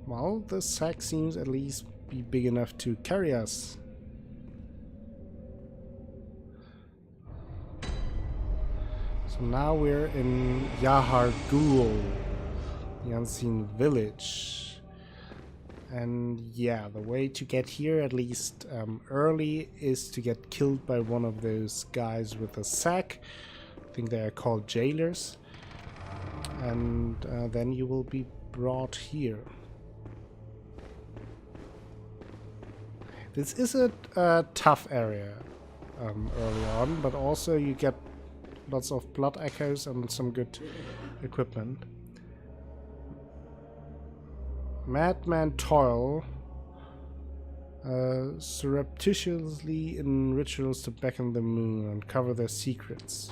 Well, the sack seems at least be big enough to carry us. So now we're in Yahar Ghul, the Unseen Village. And yeah, the way to get here, at least early, is to get killed by one of those guys with a sack. I think they are called jailers. And then you will be brought here. This is a tough area early on, but also you get lots of blood echoes and some good equipment. Madman toil surreptitiously in rituals to beckon the moon and cover their secrets.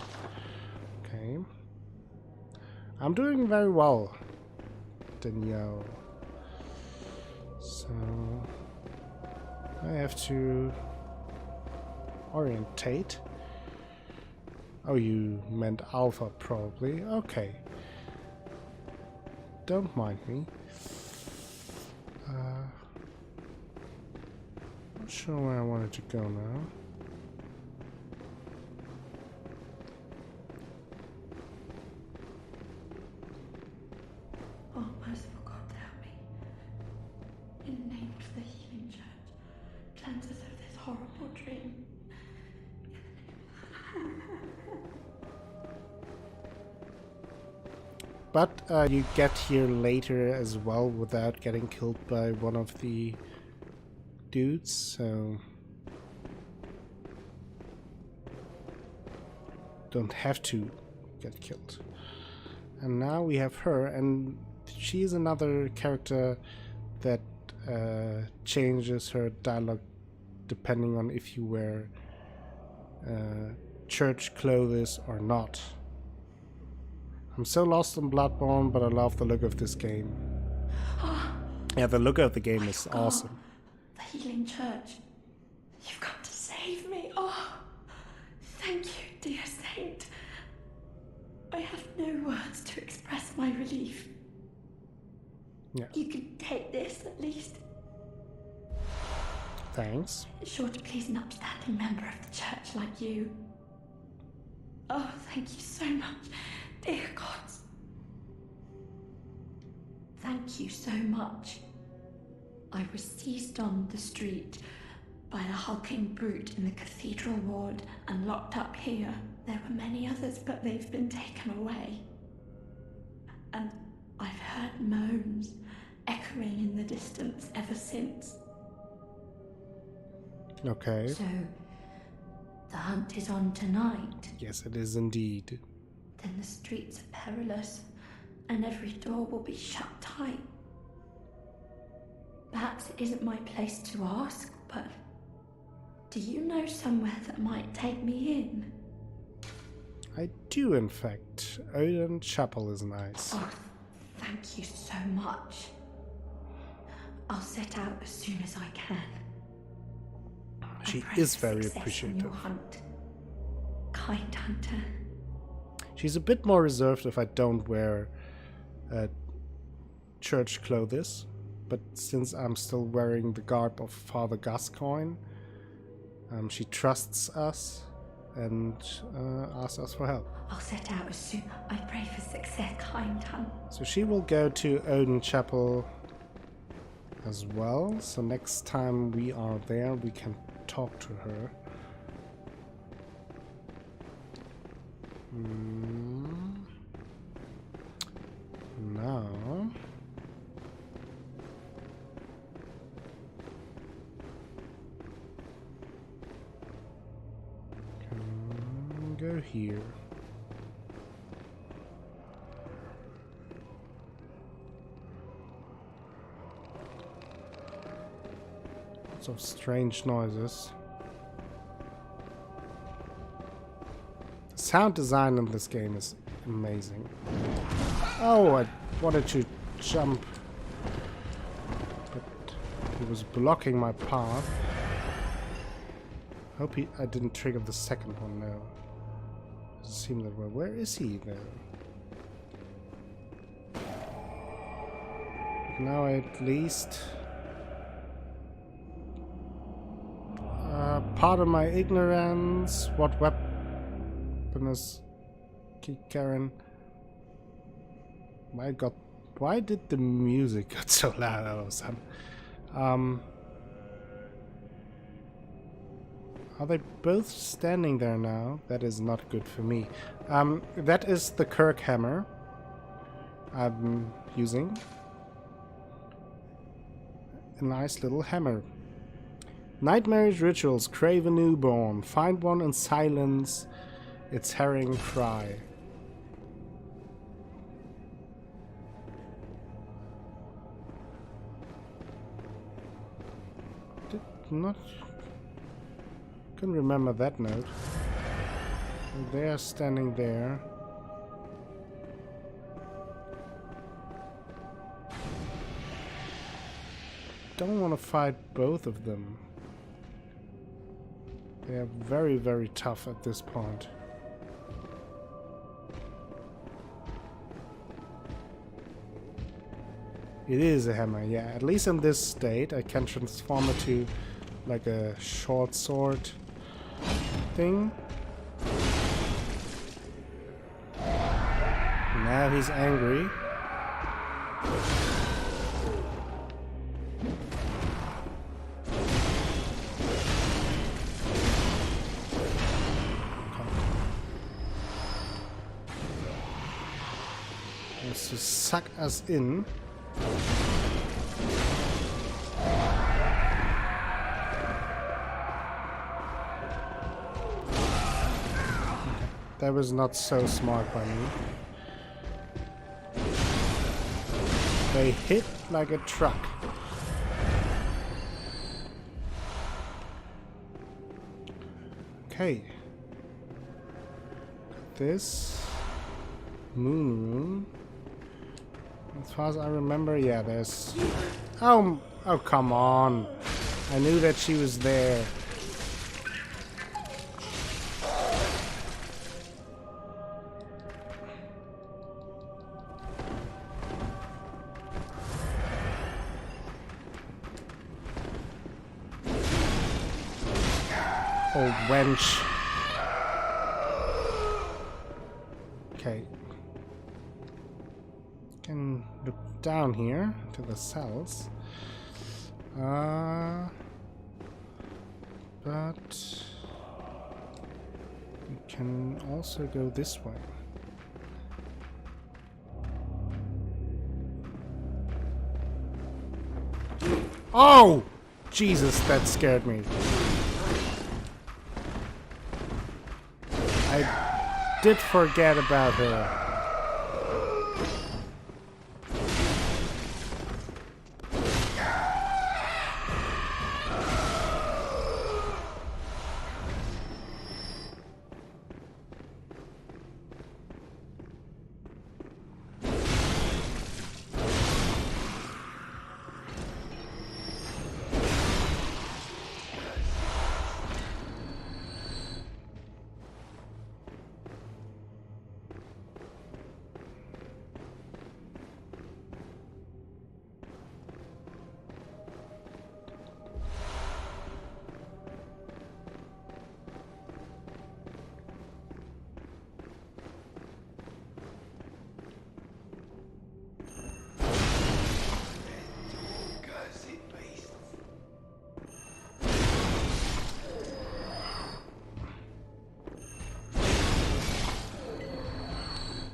Okay. I'm doing very well, Danielle. So I have to orientate. Oh, you meant alpha, probably. Okay. Don't mind me. Not sure where I wanted to go now. to the healing church. Cleanse us of this horrible dream. But you get here later as well without getting killed by one of the dudes, so don't have to get killed. And now we have her, and she's another character that changes her dialogue depending on if you wear church clothes or not. I'm so lost in Bloodborne, but I love the look of this game. Yeah, the look of the game is awesome. The healing church. You've come to save me. Oh, thank you, dear saint. I have no words to express my relief. Yeah. You can take this at least. Thanks. It's sure to please an upstanding member of the church like you. Oh, thank you so much, dear gods. Thank you so much. I was seized on the street by the hulking brute in the cathedral ward and locked up here. There were many others, but they've been taken away. And I've heard moans echoing in the distance ever since. Okay. So, the hunt is on tonight. Yes, it is indeed. Then the streets are perilous, and every door will be shut tight. Perhaps it isn't my place to ask, but do you know somewhere that might take me in? I do, in fact. Odin Chapel is nice. Oh, thank you so much. I'll set out as soon as I can. She I pray is for very success in appreciative. your hunt, kind hunter. She's a bit more reserved if I don't wear church clothes, but since I'm still wearing the garb of Father Gascoigne, she trusts us and asks us for help. I'll set out as soon. I pray for success, kind hunter. So she will go to Odin Chapel as well. So next time we are there, we can talk to her. Now can go here. Lots of strange noises. The sound design in this game is amazing. Oh, I wanted to jump, but he was blocking my path. Hope I didn't trigger the second one now. Doesn't seem that way. Where is he though? Now at least pardon my ignorance. What weapon is Karen? My God, why did the music get so loud all of a sudden? Are they both standing there now? That is not good for me. That is the Kirk hammer I'm using. A nice little hammer. Nightmarish rituals crave a newborn. Find one and silence its harrying cry. Did not... Couldn't remember that note. They are standing there. Don't want to fight both of them. They are very, very tough at this point. It is a hammer, yeah. At least in this state, I can transform it to like a short sword thing. Now he's angry. suck us in. That was not so smart by me. They hit like a truck. Okay. This moon room. As far as I remember, yeah, there's... Oh, come on. I knew that she was there. Old wench. Okay. Can look down here to the cells. But we can also go this way. Oh! Jesus, that scared me. I did forget about her.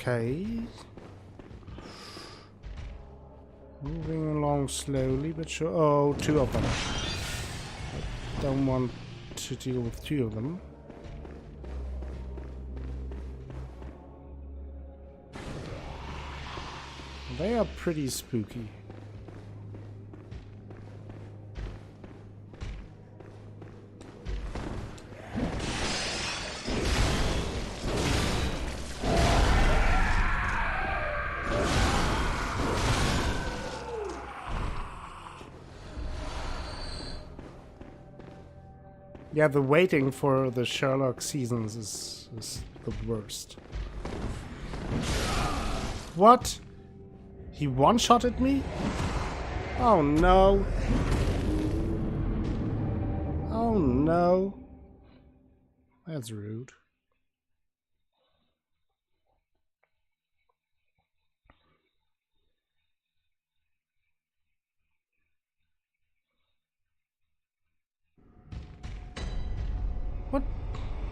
Okay. Moving along slowly, but sure. Oh, two of them. I don't want to deal with two of them. They are pretty spooky. Yeah, the waiting for the Sherlock seasons is the worst. What? He one-shotted me? Oh no. Oh no. That's rude.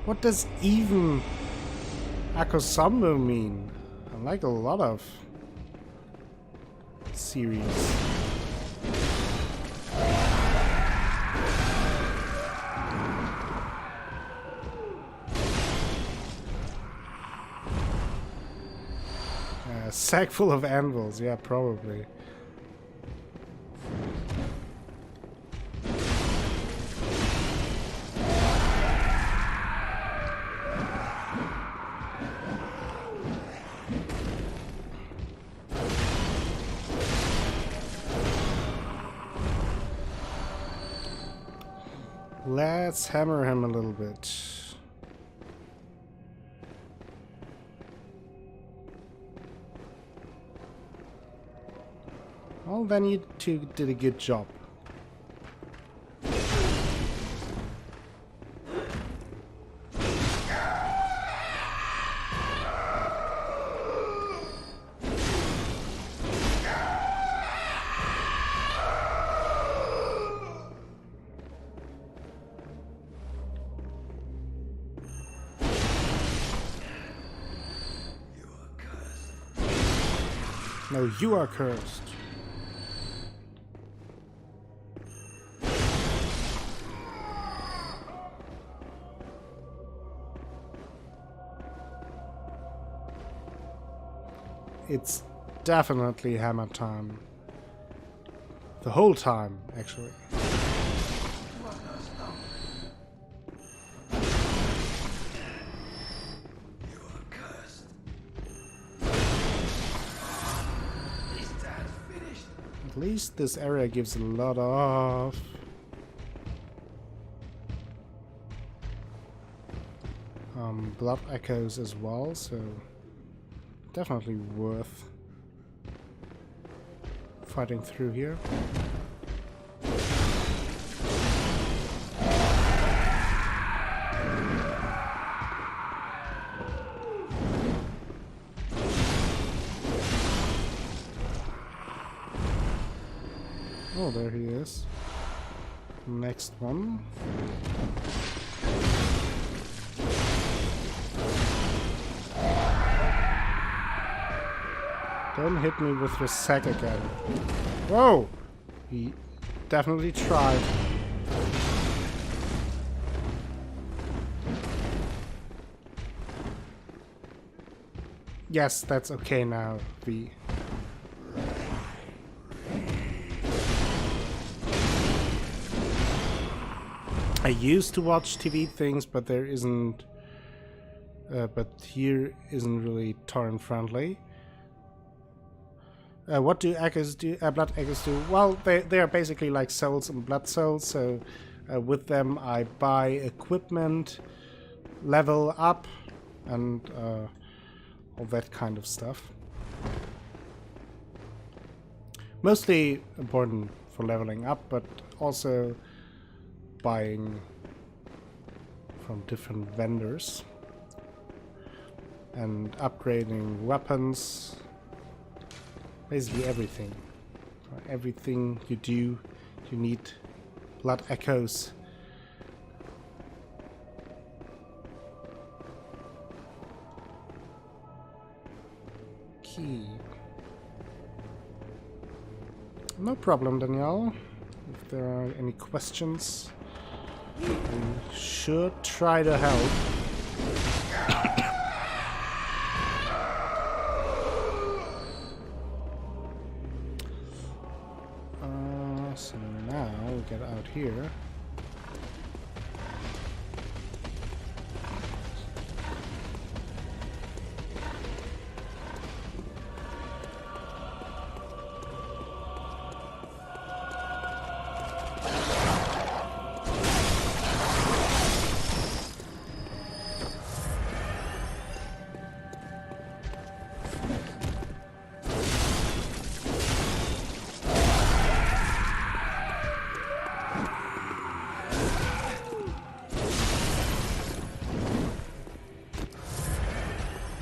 What does even Akosombo mean? I like a lot of series. A sack full of anvils, yeah, probably. Let's hammer him a little bit. Well, then you two did a good job. No, you are cursed. It's definitely hammer time. The whole time, actually. At least this area gives a lot of blood echoes as well, so definitely worth fighting through here. Oh, there he is. Next one. Don't hit me with your sack again. Whoa! He definitely tried. Yes, that's okay now, V. I used to watch TV things, but there isn't. But here isn't really torrent friendly. What do echoes do? Blood echoes do? Well, they are basically like souls and blood souls. So with them, I buy equipment, level up, and all that kind of stuff. Mostly important for leveling up, but also buying from different vendors and upgrading weapons. Basically everything. For everything you do, you need blood echoes. Key. No problem, Danielle. If there are any questions, we should try to help. So now we get out here.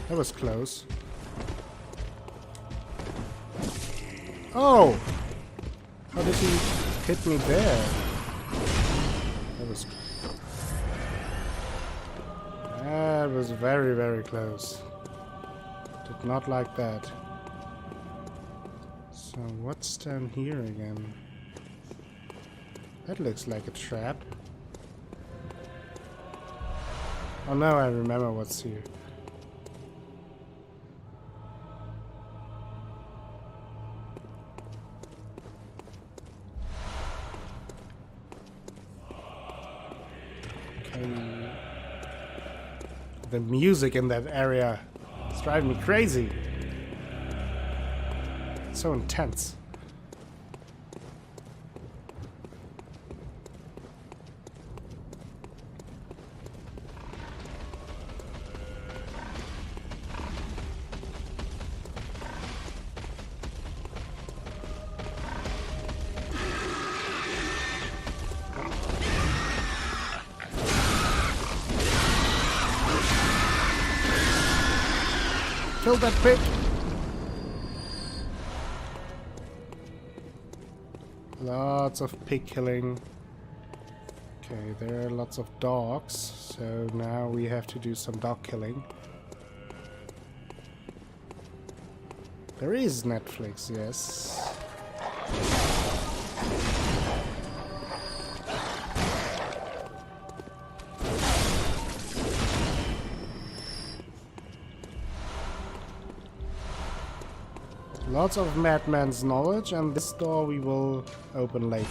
That was close. Oh! How did he hit me there? That was very, very close. Did not like that. So what's down here again? That looks like a trap. Oh no, I remember what's here. The music in that area is driving me crazy. It's so intense. Kill that pig! Lots of pig killing. Okay, there are lots of dogs, so now we have to do some dog killing. There is Netflix, yes. Lots of madman's knowledge, and this door we will open later.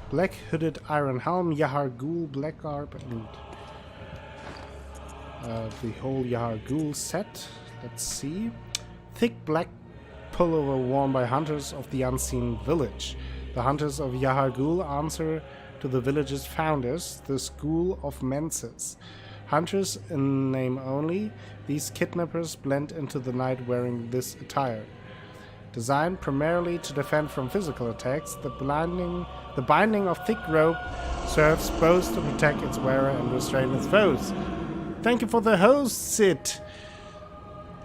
Black hooded iron helm, Yahar Ghoul, black garb, and the whole Yahar Ghoul set. Let's see. Thick black pullover worn by hunters of the unseen village. The hunters of Yahar Ghoul answer to the village's founders, the School of Menses. Hunters in name only, these kidnappers blend into the night wearing this attire. Designed primarily to defend from physical attacks, the binding of thick rope serves both to protect its wearer and restrain its foes. Thank you for the host, Sid.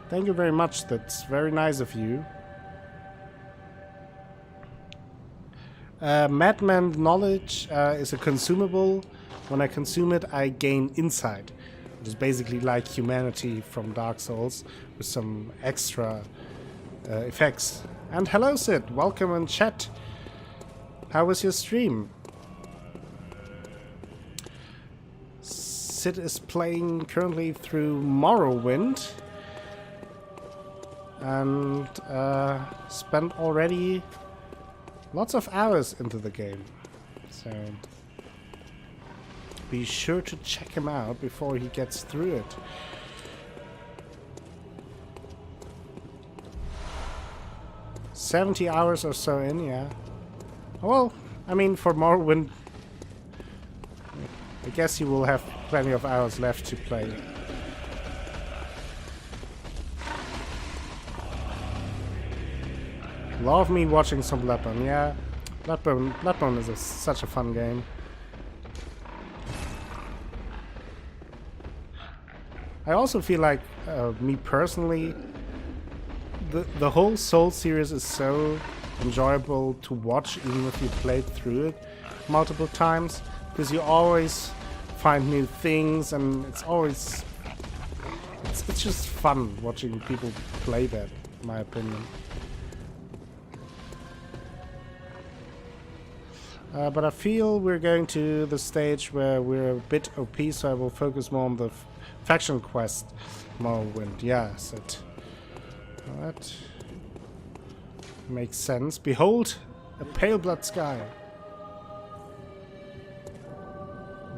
Thank you very much. That's very nice of you. Madman knowledge is a consumable. When I consume it, I gain insight, which is basically like humanity from Dark Souls with some extra effects. And hello, Sid. Welcome in chat. How was your stream? Sid is playing currently through Morrowind and spent already lots of hours into the game. So be sure to check him out before he gets through it. "70 hours or so in, yeah. Well, I mean, for Morrowind, I guess you will have plenty of hours left to play. Love me watching some Bloodborne, yeah. Bloodborne is such a fun game. I also feel like, me personally, the whole Souls series is so enjoyable to watch, even if you played through it multiple times, because you always find new things, and it's always it's just fun watching people play that, in my opinion. But I feel we're going to the stage where we're a bit OP, so I will focus more on the faction quest. Morrowind, yes, that makes sense. Behold, a pale blood sky.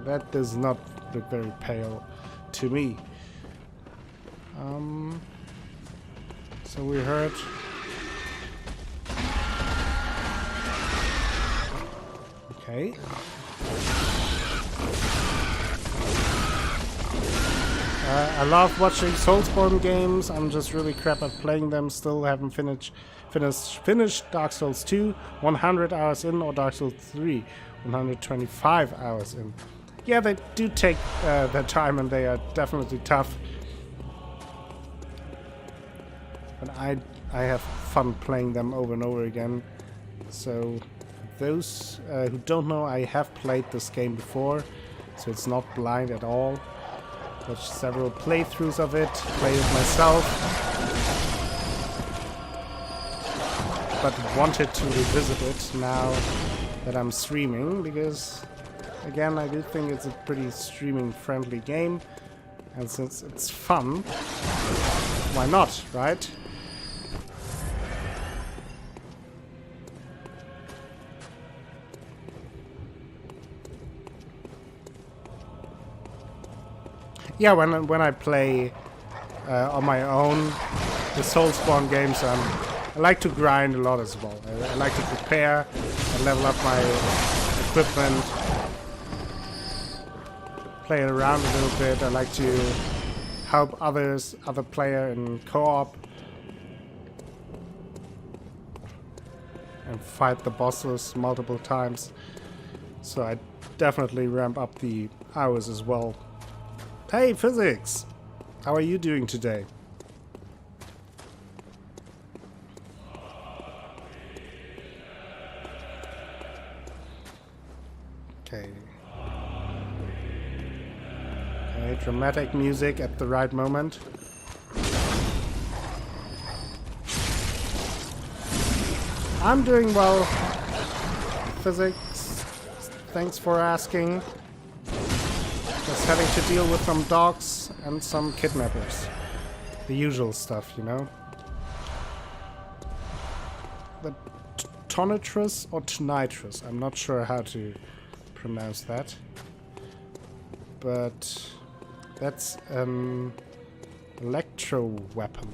That does not look very pale to me. So we heard. Okay. I love watching Soulsborne games. I'm just really crap at playing them. Still haven't finished Dark Souls 2, 100 hours in, or Dark Souls 3, 125 hours in. Yeah, they do take their time, and they are definitely tough. But I have fun playing them over and over again. So for those who don't know, I have played this game before, so it's not blind at all. Watched several playthroughs of it, played it myself, but wanted to revisit it now that I'm streaming, because again, I do think it's a pretty streaming friendly game, and since it's fun, why not, right? Yeah, when I play on my own the Soulsborne games, I like to grind a lot as well. I like to prepare and level up my equipment, play around a little bit. I like to help other player in co-op and fight the bosses multiple times. So I definitely ramp up the hours as well. Hey, Physics! How are you doing today? Okay. Okay, dramatic music at the right moment. I'm doing well. Physics. Thanks for asking. Just having to deal with some dogs and some kidnappers. The usual stuff, you know. The tonitrus or tonitrus. I'm not sure how to pronounce that. But that's an electro weapon.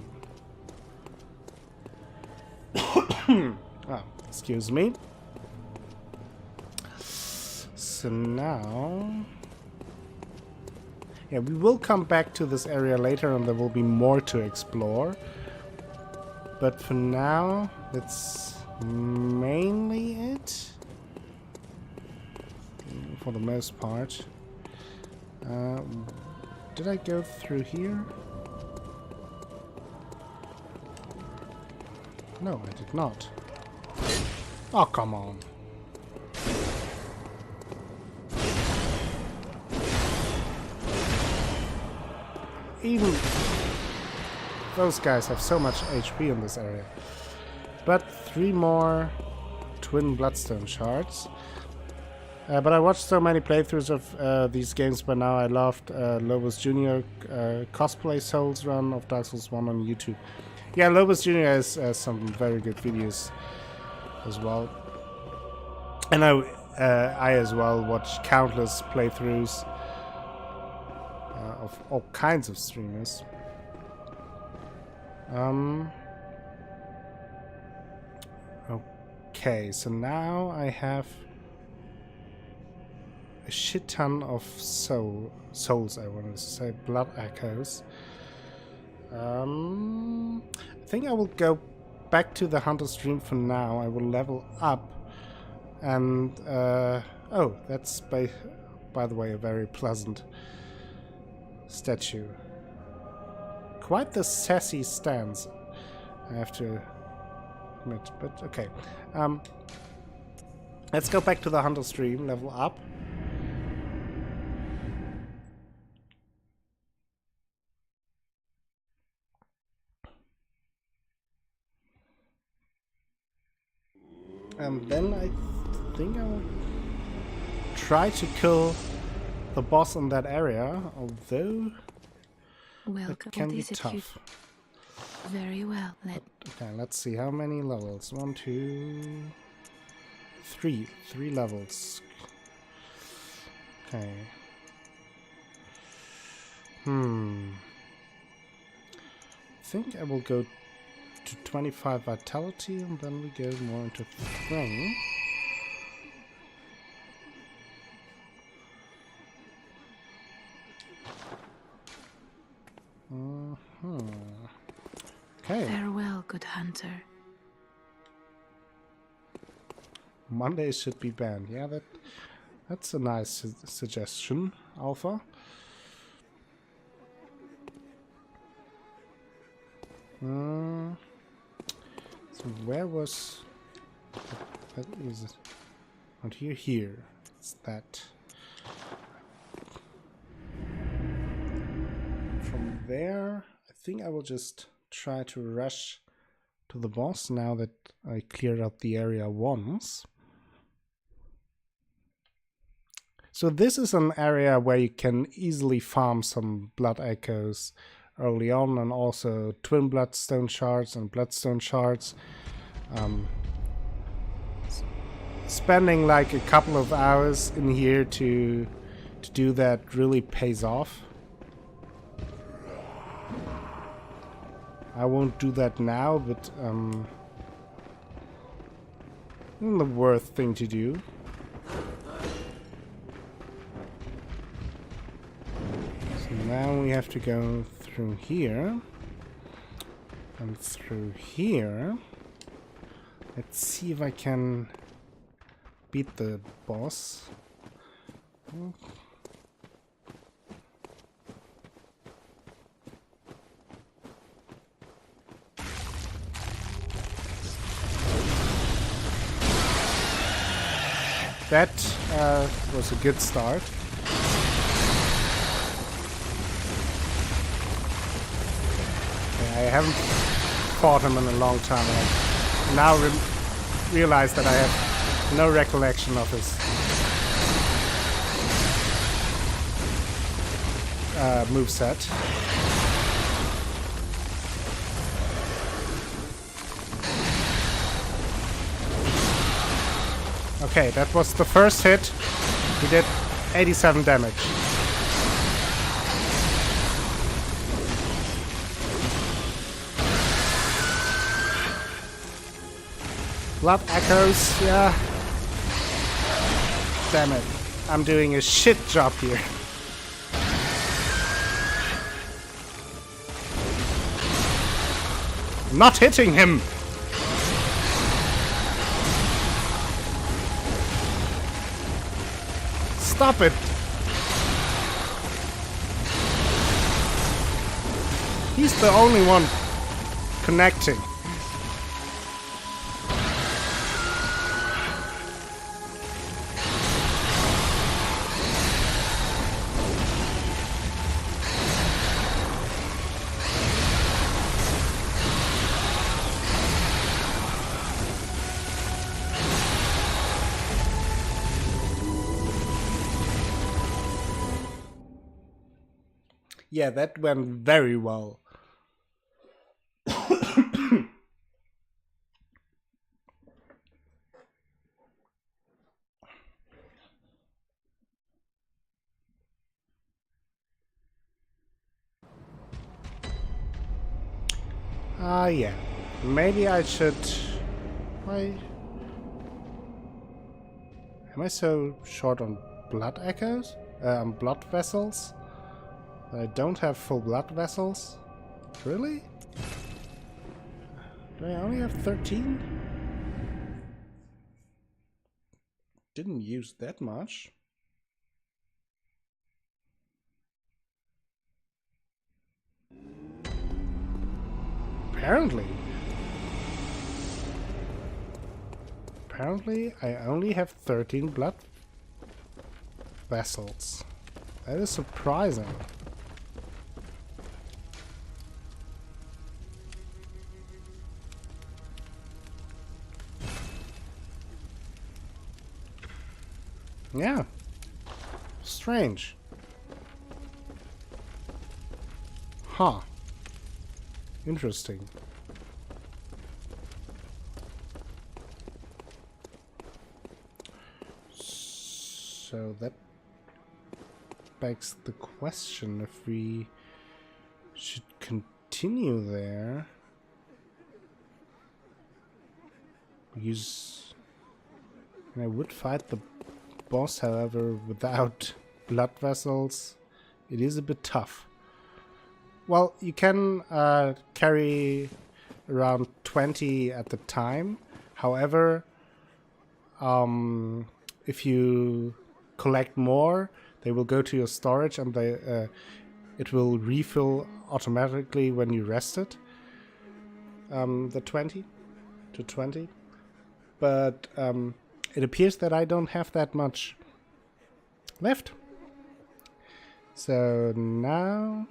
Oh, excuse me. So now... Yeah, we will come back to this area later and there will be more to explore. But for now, that's mainly it. For the most part. Did I go through here? No, I did not. Oh, come on. Even those guys have so much HP in this area. But 3 more twin bloodstone shards. But I watched so many playthroughs of these games by now. I loved Lobos Jr. Cosplay Souls run of Dark Souls 1 on YouTube. Yeah, Lobos Jr. has some very good videos as well. And I as well watch countless playthroughs of all kinds of streamers. Okay, so now I have a shit ton of souls, I wanted to say, blood echoes. I think I will go back to the hunter stream for now. I will level up and oh, that's by the way a very pleasant statue. Quite the sassy stance, I have to admit, but okay. Let's go back to the hunter stream, level up. And then I think I will try to kill the boss in that area, although it can be tough. Very well. Okay, let's see how many levels. 1, 2, 3. 3 levels. Okay. I think I will go to 25 vitality and then we go more into thing. Okay. Farewell, good hunter. Mondays should be banned. Yeah, that's a nice suggestion, Alpha. So where was... That is it. Not here, here. It's that. From there, I think I will just try to rush to the boss now that I cleared out the area once. So this is an area where you can easily farm some blood echoes early on, and also twin bloodstone shards and bloodstone shards. Spending like a couple of hours in here to do that really pays off. I won't do that now, but the worth thing to do. So now we have to go through here and through here. Let's see if I can beat the boss. That was a good start. haven't fought him in a long time. I now realize that I have no recollection of his moveset. Okay, that was the first hit. He did 87 damage. Blood echoes, yeah. Damn it. I'm doing a shit job here. I'm not hitting him! Stop it! He's the only one connecting. Yeah, that went very well. Yeah. Maybe I should... Why... Am I so short on blood echoes? On blood vessels? I don't have full blood vessels? Really? Do I only have 13? Didn't use that much. Apparently. Apparently I only have 13 blood vessels. That is surprising. Yeah. Strange. Huh. Interesting. So that begs the question if we should continue there. Because I would fight the boss, however, without blood vessels. It is a bit tough. Well, you can carry around 20 at the time. However, if you collect more, they will go to your storage and it will refill automatically when you rest it. The 20 to 20. But it appears that I don't have that much left. So now...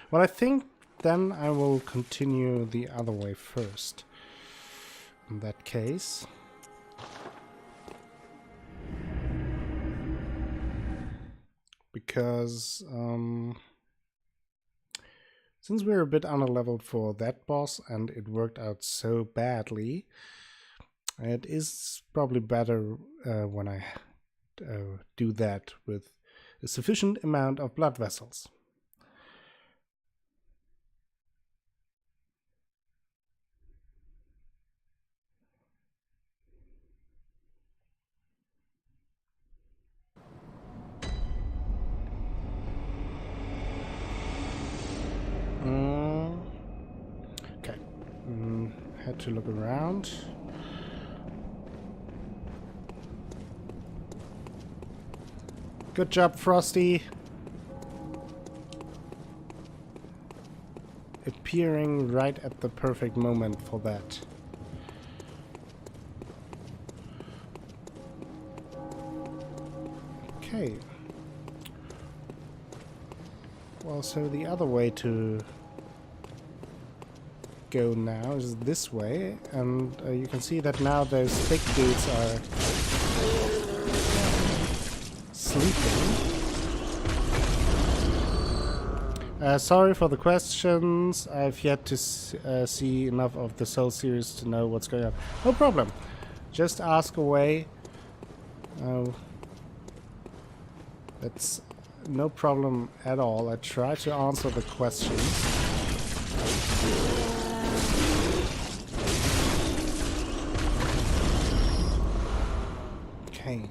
Well, I think then I will continue the other way first. In that case... Because since we're a bit underleveled for that boss and it worked out so badly, it is probably better when I do that with a sufficient amount of blood vessels. Okay, had to look around. Good job, Frosty. Appearing right at the perfect moment for that. Okay. Well, so the other way to go now is this way, and you can see that now those big dudes are sleeping. Sorry for the questions. I've yet to see enough of the Soul series to know what's going on. No problem. Just ask away. That's no problem at all. I try to answer the questions. Okay.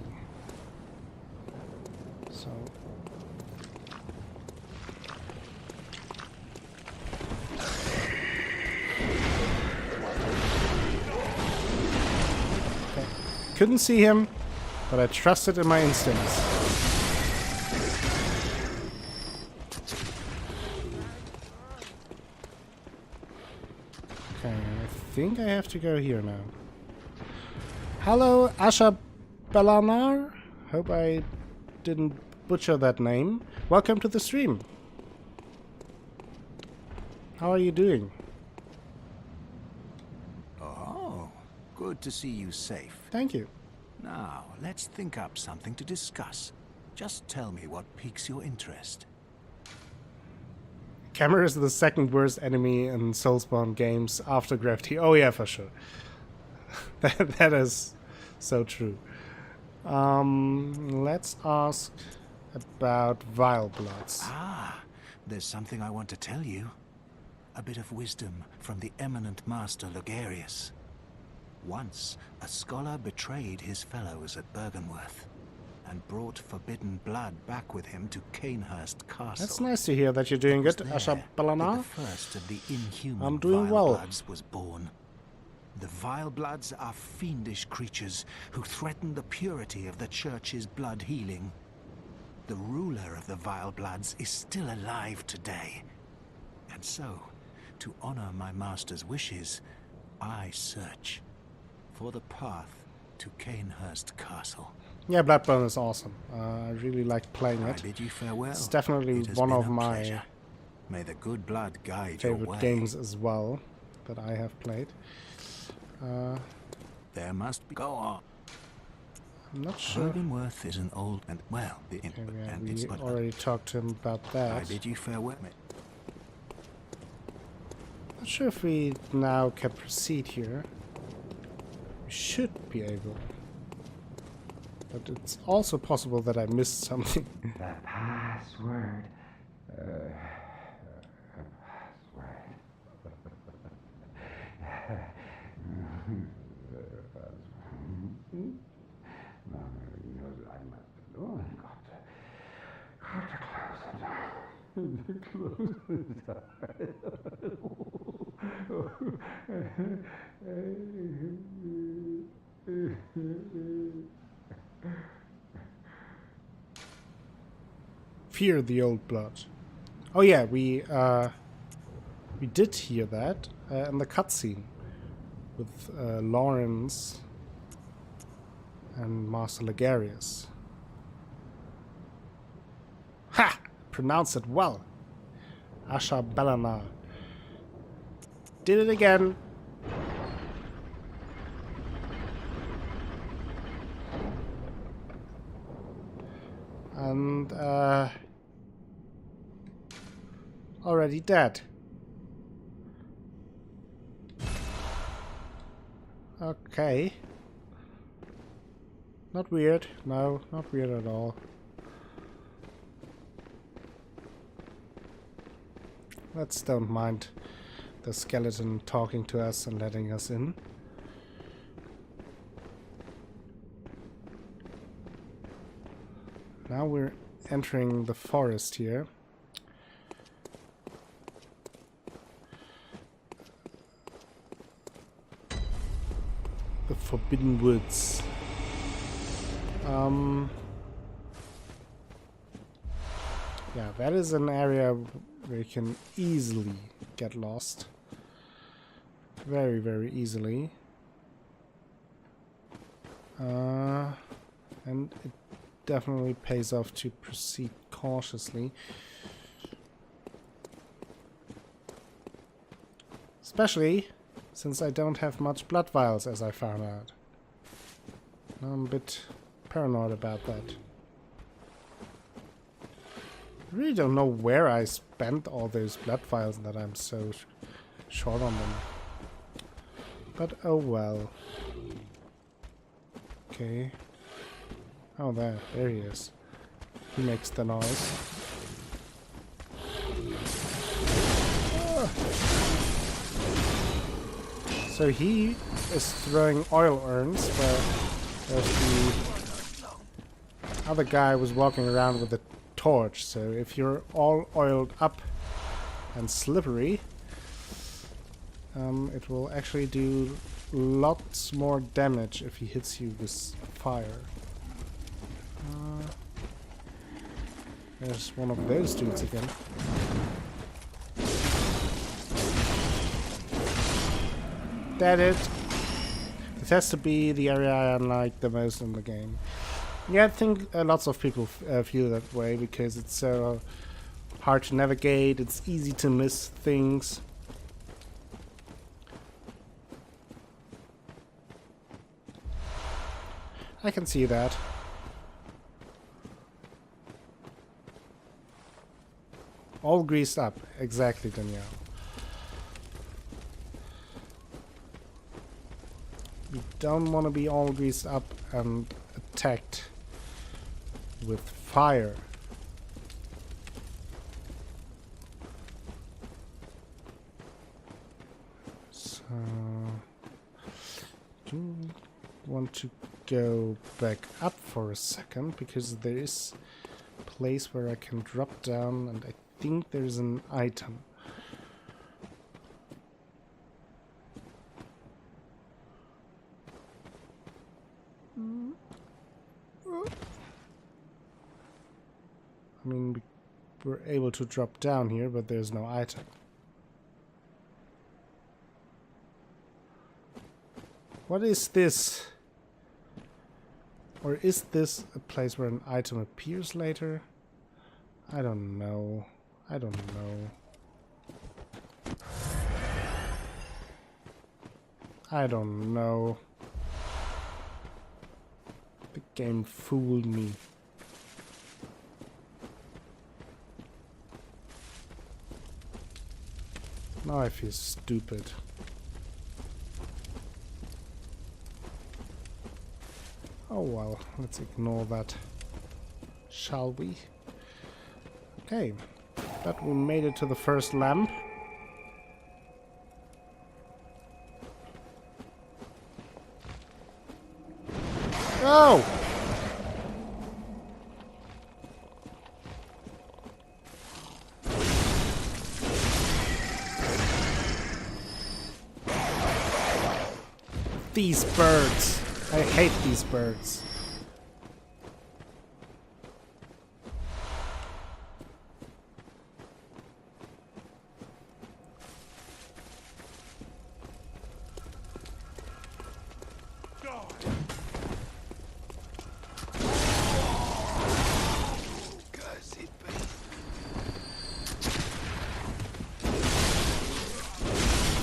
So. Okay. Couldn't see him, but I trusted in my instincts. Okay, I think I have to go here now. Hello, Asha Belanar. Hope I didn't butcher that name. Welcome to the stream. How are you doing? Oh, good to see you safe. Thank you. Now, let's think up something to discuss. Just tell me what piques your interest. Camera is the second worst enemy in Soulspawn games after gravity. Oh yeah, for sure. that is so true. Let's ask about Vile Bloods. Ah, there's something I want to tell you. A bit of wisdom from the eminent master Logarius. Once, a scholar betrayed his fellows at Bergenworth and brought forbidden blood back with him to Canehurst Castle. That's nice to hear that you're doing good, Asha Belanar. The first of the inhuman I'm doing Vile well. Bloods was born. The Vile Bloods are fiendish creatures who threaten the purity of the Church's blood healing. The ruler of the Vile Bloods is still alive today. And so, to honor my master's wishes, I search for the path to Canehurst Castle. Yeah, Bloodborne is awesome. I really like playing I it. bid you farewell. It's definitely It has one been of a my pleasure. May the good blood guide your favorite way. games as well that I have played. There must be. Go on. I'm not sure. Bergenworth is an old and well, Okay, and yeah, it's we but already talked to him about I that. bid you farewell. Not sure if we now can proceed here. We should be able. But it's also possible that I missed something. The password. Fear the old blood. Oh yeah, we did hear that in the cutscene with Lawrence and Master Logarius. Ha! Pronounce it well. Asha Belanar. Did it again. And already dead. Okay. Not weird. No, not weird at all. Let's don't mind the skeleton talking to us and letting us in. Now we're entering the forest here. The Forbidden Woods. Yeah, that is an area where you can easily get lost. Very, very easily. And it definitely pays off to proceed cautiously. Especially since I don't have much blood vials, as I found out. I'm a bit paranoid about that. I really don't know where I spent all those blood vials that I'm so short on them. But oh well. Okay. Oh, there he is. He makes the noise. So he is throwing oil urns, but there's the other guy was walking around with a torch. So if you're all oiled up and slippery, it will actually do lots more damage if he hits you with fire. There's one of those dudes again. That it. This has to be the area I like the most in the game. Yeah, I think lots of people feel that way because it's so hard to navigate. It's easy to miss things. I can see that. All greased up. Exactly, Danielle. We don't want to be all greased up and attacked with fire. So, do want to go back up for a second because there is a place where I can drop down and I think there's an item. I mean, we're able to drop down here, but there's no item. What is this? Or is this a place where an item appears later? I don't know. I don't know. I don't know. The game fooled me. Now I feel stupid. Oh well, let's ignore that. Shall we? Okay, but we made it to the first lamp. Oh! These birds. I hate these birds.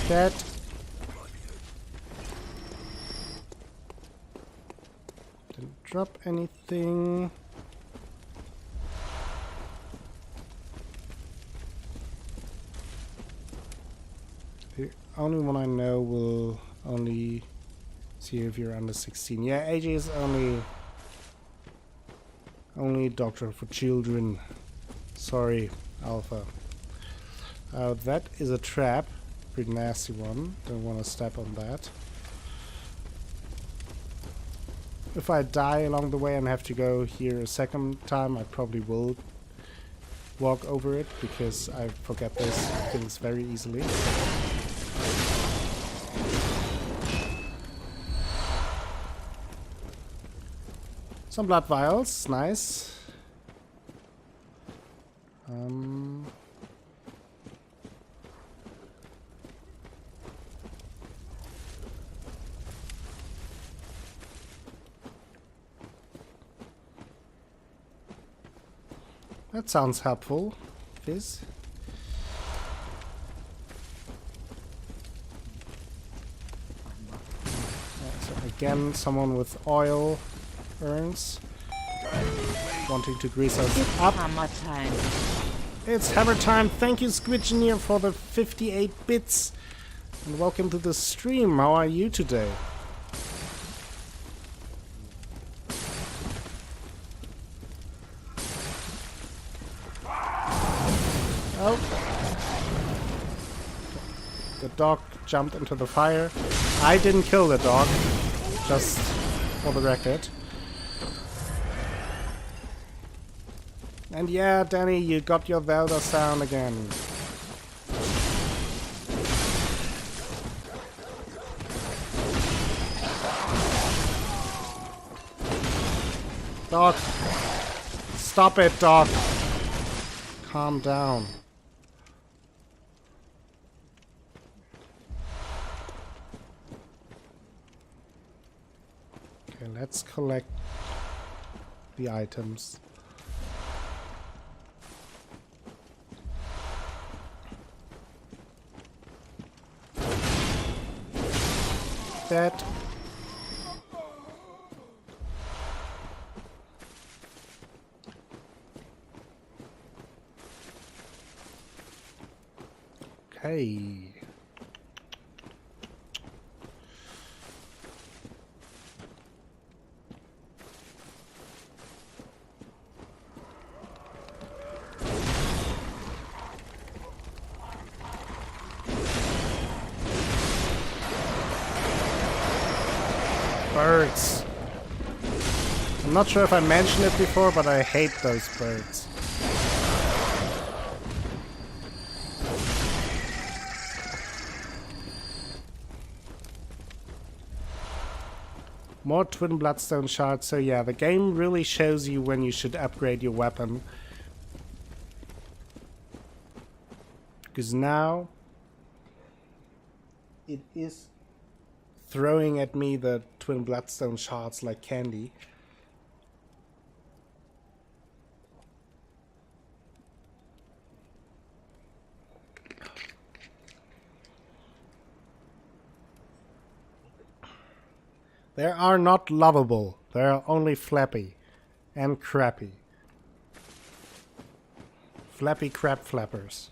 That didn't drop anything. The only one I know will only see if you're under 16. Yeah, AJ is only doctor for children. Sorry, Alpha. That is a trap. Pretty nasty one. Don't want to step on that. If I die along the way and have to go here a second time, I probably will walk over it because I forget those things very easily. Some blood vials, nice. That sounds helpful, Fizz. Again, someone with oil urns. Wanting to grease us up. Hammer time. It's hammer time. Thank you, Squidgeneer, for the 58 bits. And welcome to the stream. How are you today? Oh. The dog jumped into the fire. I didn't kill the dog. Just for the record. And yeah, Danny, you got your Zelda sound again. Dog. Stop it, dog. Calm down. Okay, let's collect the items. That. Okay. Birds. I'm not sure if I mentioned it before, but I hate those birds. More twin bloodstone shards, so yeah, the game really shows you when you should upgrade your weapon. Because now it is throwing at me the twin bloodstone shards like candy. They are not lovable. They are only flappy and crappy. Flappy crap flappers.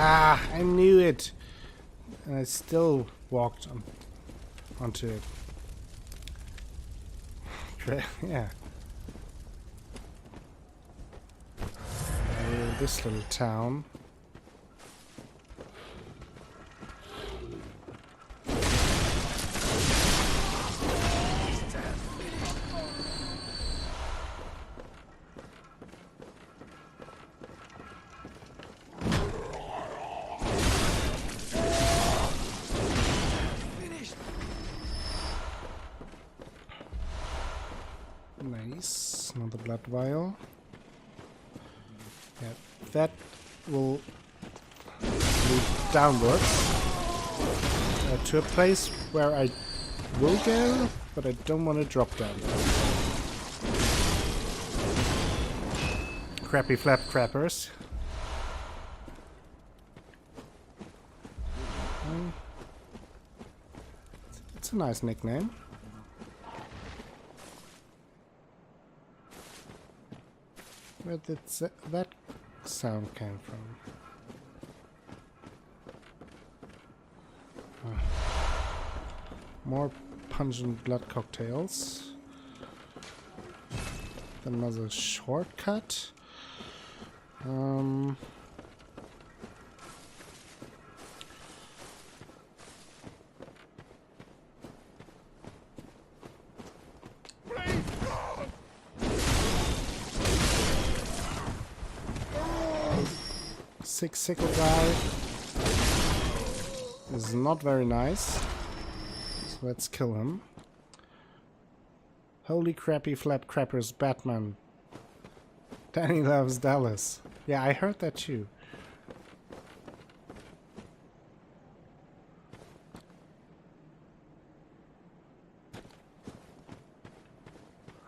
Ah, I knew it. And I still walked onto it. Yeah. This little town. Nice, another blood vial. Yeah, that will lead downwards to a place where I will go, but I don't want to drop down. Crappy flap crappers. It's a nice nickname. Where did that sound came from? More pungent blood cocktails. Another shortcut. Sickle guy is not very nice, so let's kill him. Holy crappy flat crappers, Batman. Danny loves Dallas. Yeah, I heard that too.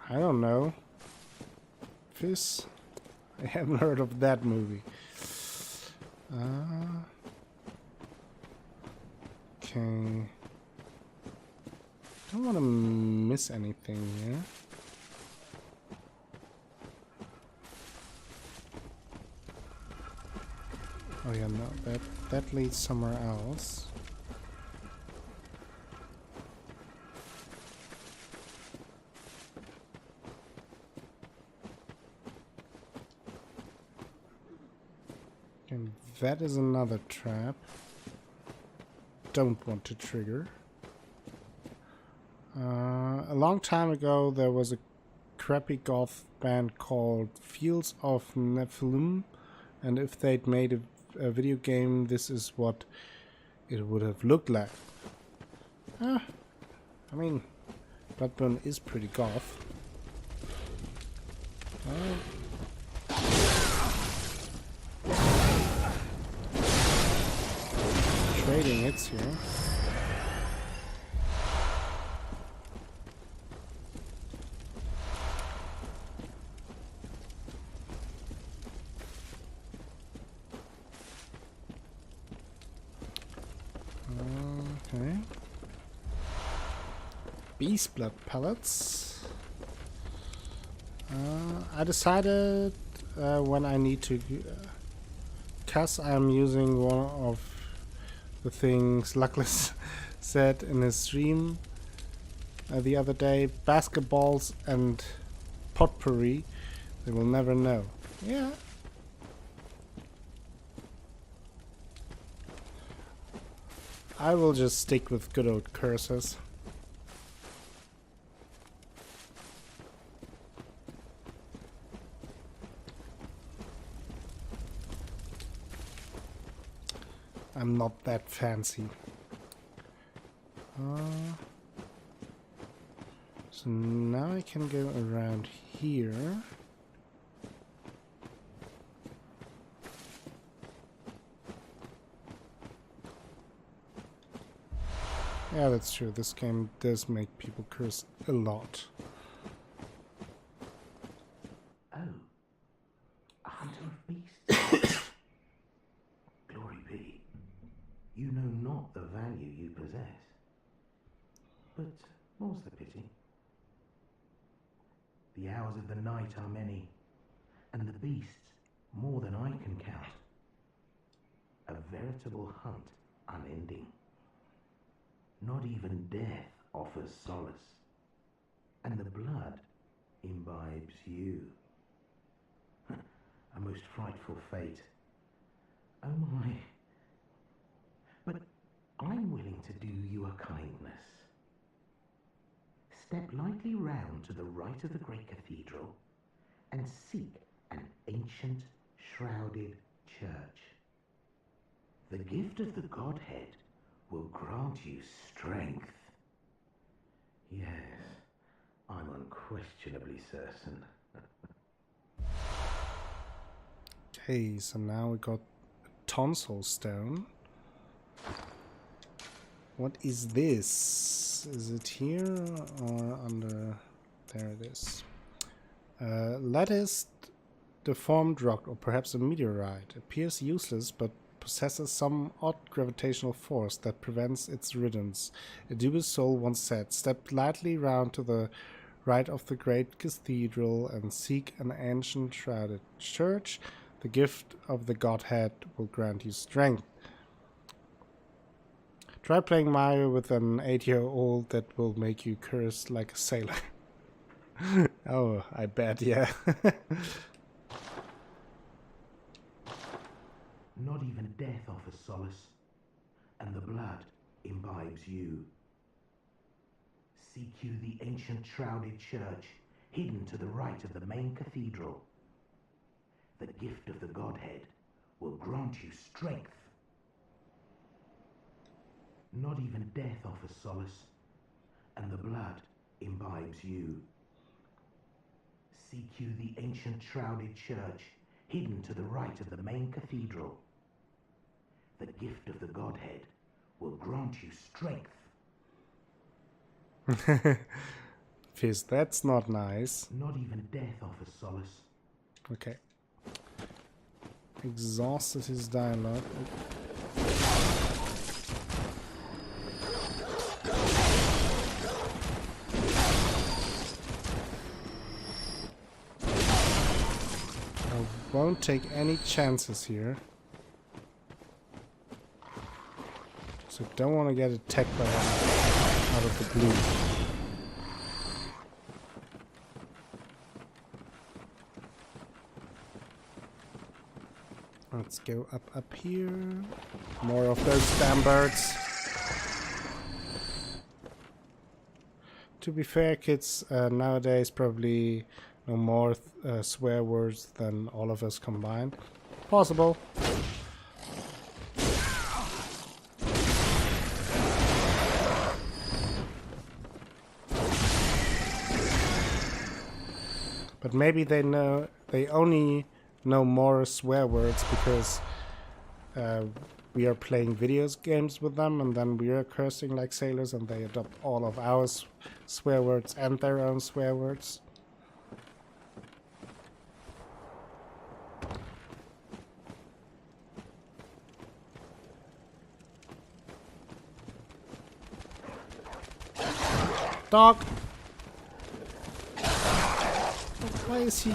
I don't know. Fizz? I haven't heard of that movie. Okay. Don't want to miss anything here. Oh yeah, no, that leads somewhere else. And that is another trap. Don't want to trigger. A long time ago there was a crappy goth band called Fields of Nephilim, and if they'd made a video game, this is what it would have looked like. I mean, Bloodborne is pretty goth. Trading hits here. Okay. Beast blood pellets. I decided when I need to, cause I'm using one of the things Luckless said in his stream the other day, basketballs and potpourri, they will never know. Yeah. I will just stick with good old curses. I'm not that fancy. So now I can go around here. Yeah, that's true. This game does make people curse a lot. Oh, a hunter of beasts. Glory be. You know not the value you possess. But more's the pity. The hours of the night are many, and the beasts more than I can count. A veritable hunt unending. Not even death offers solace, and the blood imbibes you. A most frightful fate. Oh my. But I'm willing to do you a kindness. Step lightly round to the right of the great cathedral and seek an ancient, shrouded church. The gift of the Godhead will grant you strength. Yes, I'm unquestionably certain. Okay, so now we got a tonsil stone. What is this? Is it here or under? There it is. Latticed deformed rock, or perhaps a meteorite. Appears useless, but possesses some odd gravitational force that prevents its riddance. A dubious soul once said, "Step lightly round to the right of the great cathedral and seek an ancient shrouded church. The gift of the Godhead will grant you strength." Try playing Mario with an 8-year-old, that will make you curse like a sailor. Oh, I bet, yeah. Not even death offers solace, and the blood imbibes you. Seek you the ancient shrouded church, hidden to the right of the main cathedral. The gift of the Godhead will grant you strength. Not even death offers solace, and the blood imbibes you. seek you the ancient shrouded church, hidden to the right of the main cathedral. The gift of the Godhead will grant you strength. Fizz, that's not nice. Not even death offers solace. Okay. Exhausted his dialogue. I won't take any chances here. So don't want to get attacked by one out of the blue. Let's go up here. More of those damn birds. To be fair, kids nowadays probably know more swear words than all of us combined. Possible. But maybe they only know more swear words because we are playing video games with them, and then we are cursing like sailors, and they adopt all of our swear words and their own swear words. Dog! Why is he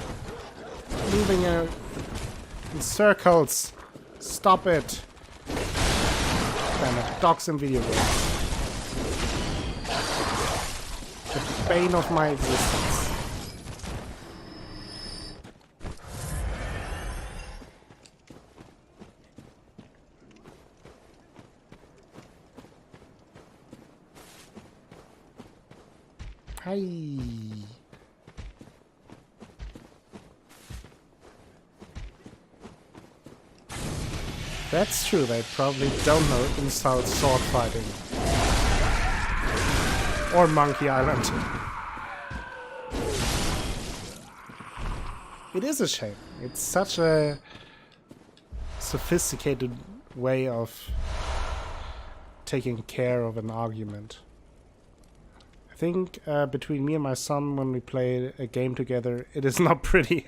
moving in circles? Stop it! Damn it, dogs in video games. The bane of my existence. Hi. That's true, they probably don't know inside sword fighting. Or Monkey Island. It is a shame. It's such a sophisticated way of taking care of an argument. I think between me and my son, when we play a game together, it is not pretty.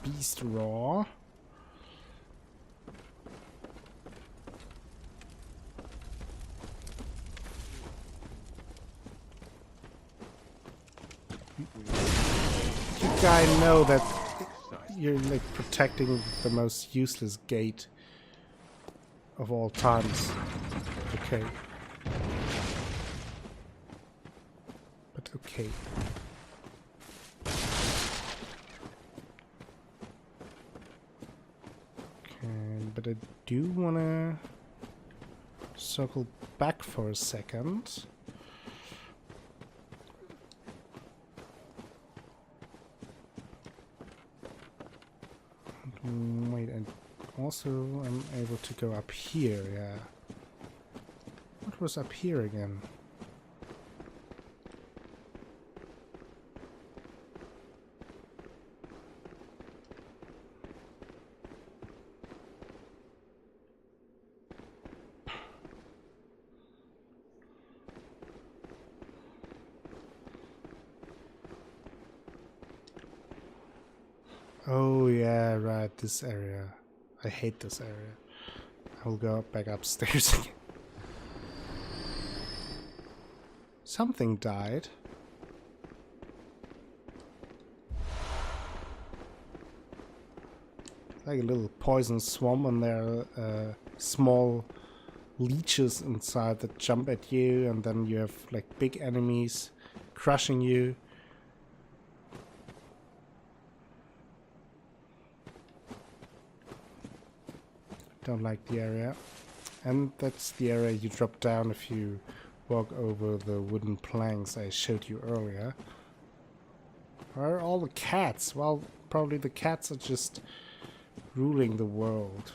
Beast Raw. You guys know that you're like protecting the most useless gate of all times. Okay. But okay. But I do want to circle back for a second. Wait, and also I'm able to go up here, yeah. What was up here again? Oh yeah, right, this area. I hate this area. I will go back upstairs again. Something died. Like a little poison swamp, and there are small leeches inside that jump at you, and then you have like big enemies crushing you. Don't like the area. And that's the area you drop down if you walk over the wooden planks I showed you earlier. Where are all the cats? Well, probably the cats are just ruling the world.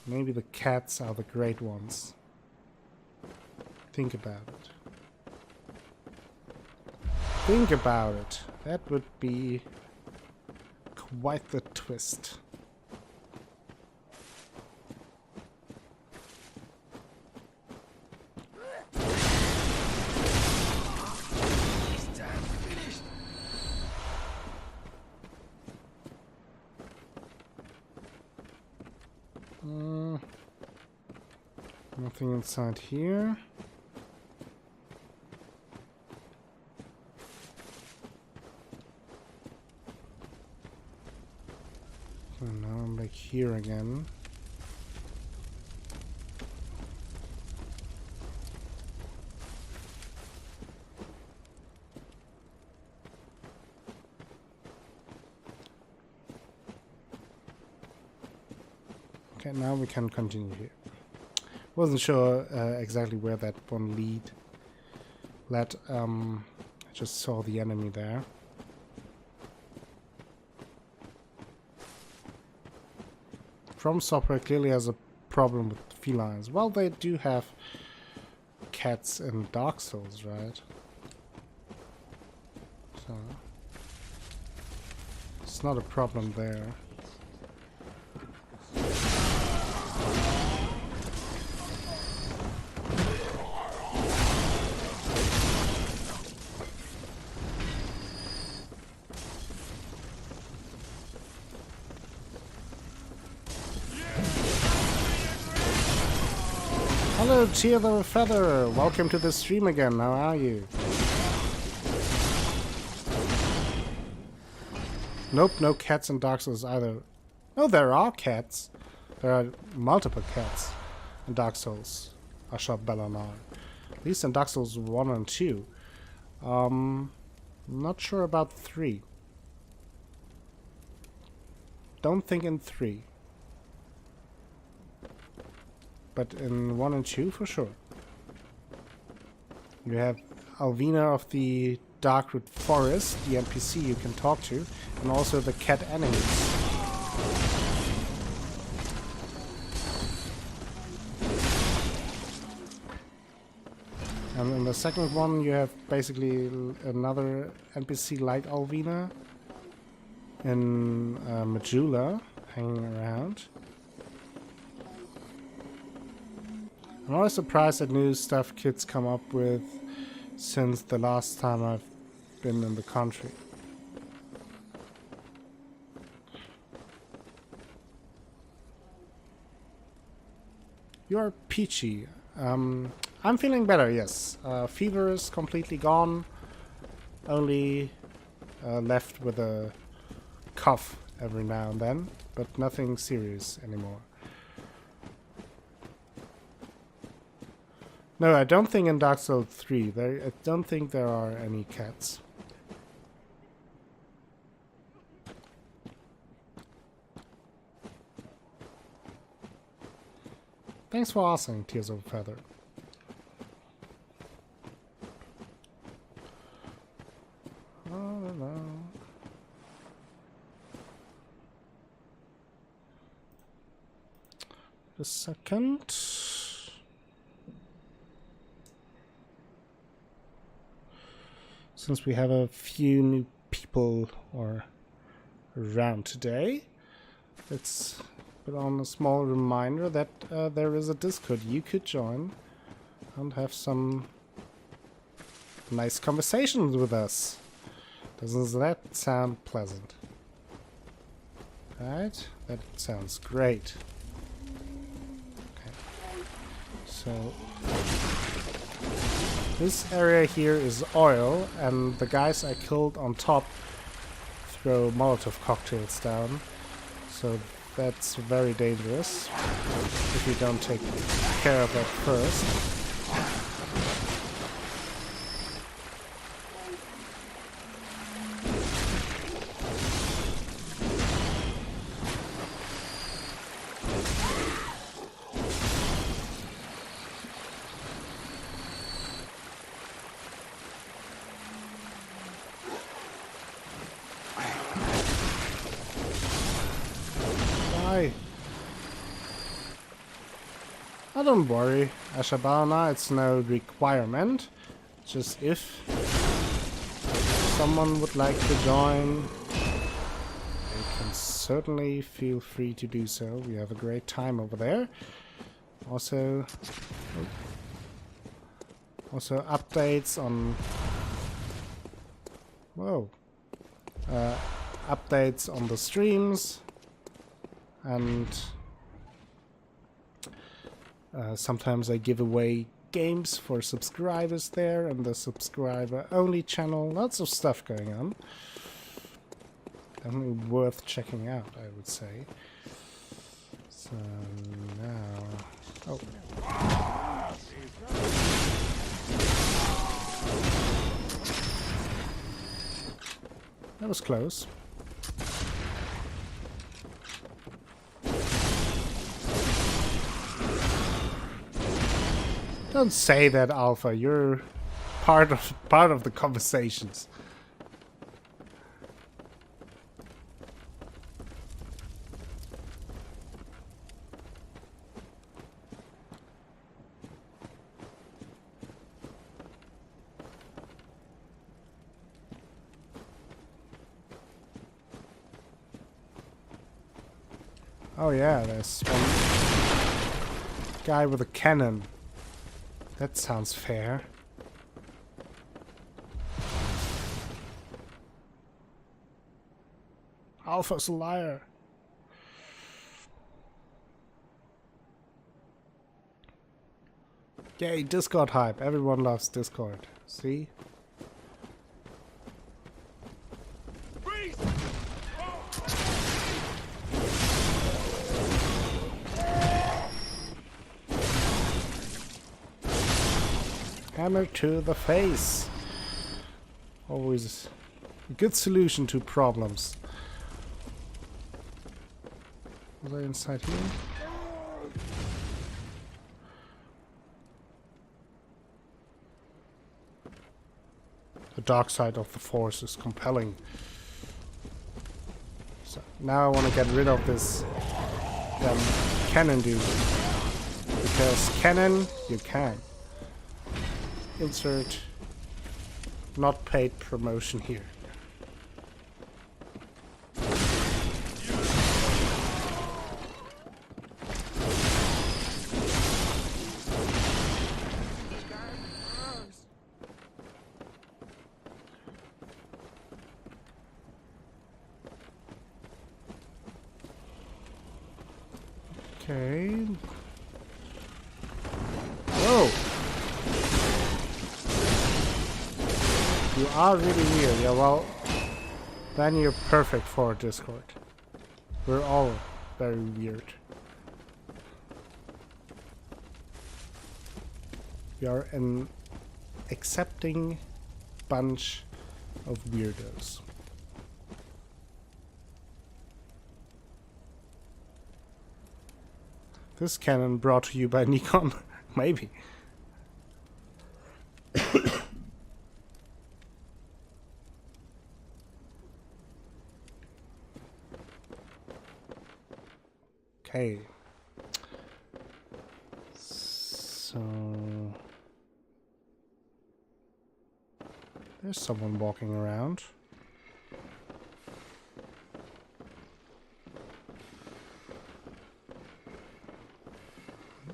Maybe the cats are the great ones. Think about it. Think about it. That would be quite the twist. Nothing inside here. So now I'm back here again. Okay, now we can continue here. Wasn't sure exactly where that one led. I just saw the enemy there. From Software clearly has a problem with felines. Well, they do have cats in Dark Souls, right? So it's not a problem there. Hello, Tear the Feather! Welcome to the stream again, how are you? Nope, no cats in Dark Souls either. No, there are cats. There are multiple cats in Dark Souls. Ashab Belanar. At least in Dark Souls 1 and 2. Not sure about 3. Don't think in 3. But in 1 and 2 for sure. You have Alvina of the Darkroot Forest, the NPC you can talk to, and also the cat enemies. And in the second one you have basically another NPC like Alvina in Majula hanging around. I'm always surprised at new stuff kids come up with since the last time I've been in the country. You're peachy. I'm feeling better, yes. Fever is completely gone. Only left with a cough every now and then, but nothing serious anymore. No, I don't think in Dark Souls 3, I don't think there are any cats. Thanks for asking, Tears of a Feather. Oh, no. A second. Since we have a few new people around today, let's put on a small reminder that there is a Discord you could join and have some nice conversations with us. Doesn't that sound pleasant? Right? That sounds great. Okay. So this area here is oil, and the guys I killed on top throw Molotov cocktails down. So that's very dangerous if you don't take care of that first. Oh, don't worry, Ashabana, it's no requirement. Just if someone would like to join, they can certainly feel free to do so. We have a great time over there. Also updates on... Whoa. Updates on the streams. And sometimes I give away games for subscribers there and the subscriber only channel. Lots of stuff going on. Definitely worth checking out, I would say. So now... Oh. That was close. Don't say that, Alpha. You're part of the conversations. Oh yeah, there's one guy with a cannon. That sounds fair. Alpha's a liar. Yay, Discord hype. Everyone loves Discord. See? Hammer to the face. Always a good solution to problems. Was I inside here? The dark side of the Force is compelling. So now I want to get rid of this cannon dude. Because cannon, you can. Insert not paid promotion here. Okay. Whoa! You are really weird. Yeah, well, then you're perfect for Discord. We're all very weird. We are an accepting bunch of weirdos. This cannon brought to you by Nikon. Maybe. Okay. So there's someone walking around.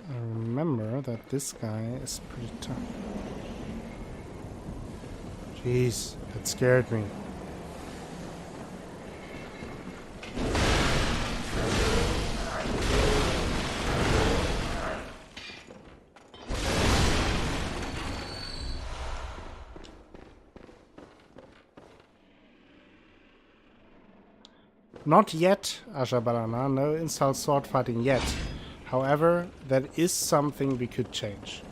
I remember that this guy is pretty tough. Jeez, that scared me. Not yet, Ashabarana, no insult sword fighting yet. However, that is something we could change.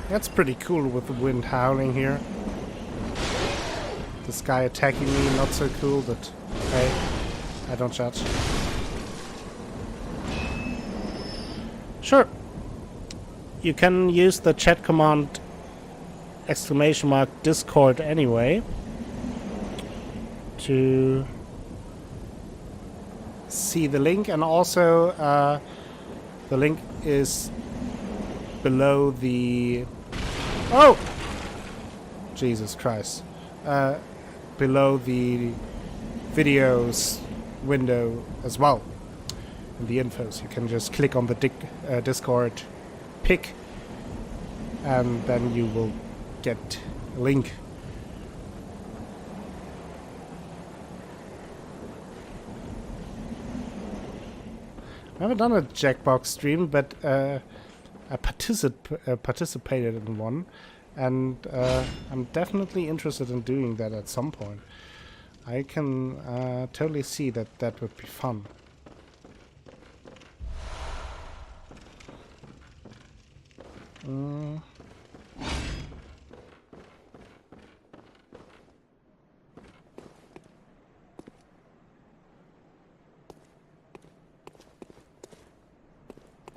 That's pretty cool with the wind howling here. This guy attacking me, not so cool, but hey, I don't judge. Sure. You can use the chat command !Discord anyway to see the link, and also the link is below the Jesus Christ, below the videos window as well. In the infos, you can just click on the Discord pic, and then you will get a link. I haven't done a Jackbox stream, but I participated in one, and I'm definitely interested in doing that at some point. I can totally see that that would be fun.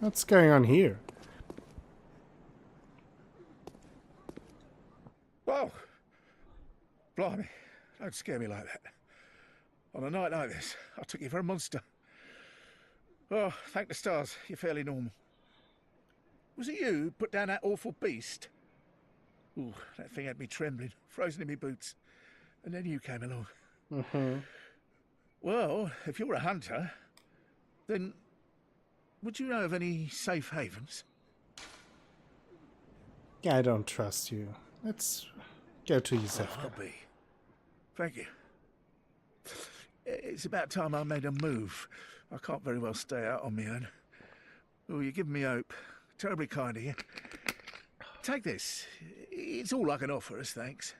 What's going on here? Whoa! Blimey, don't scare me like that. On a night like this, I took you for a monster. Oh, thank the stars, you're fairly normal. Was it you who put down that awful beast? Ooh, that thing had me trembling, frozen in my boots. And then you came along. Well, if you're a hunter, then would you know of any safe havens? Yeah, I don't trust you. Let's go to yourself. I'll be. Thank you. It's about time I made a move. I can't very well stay out on my own. Oh, you're giving me hope. Terribly kind of you. Take this. It's all I can offer us, thanks.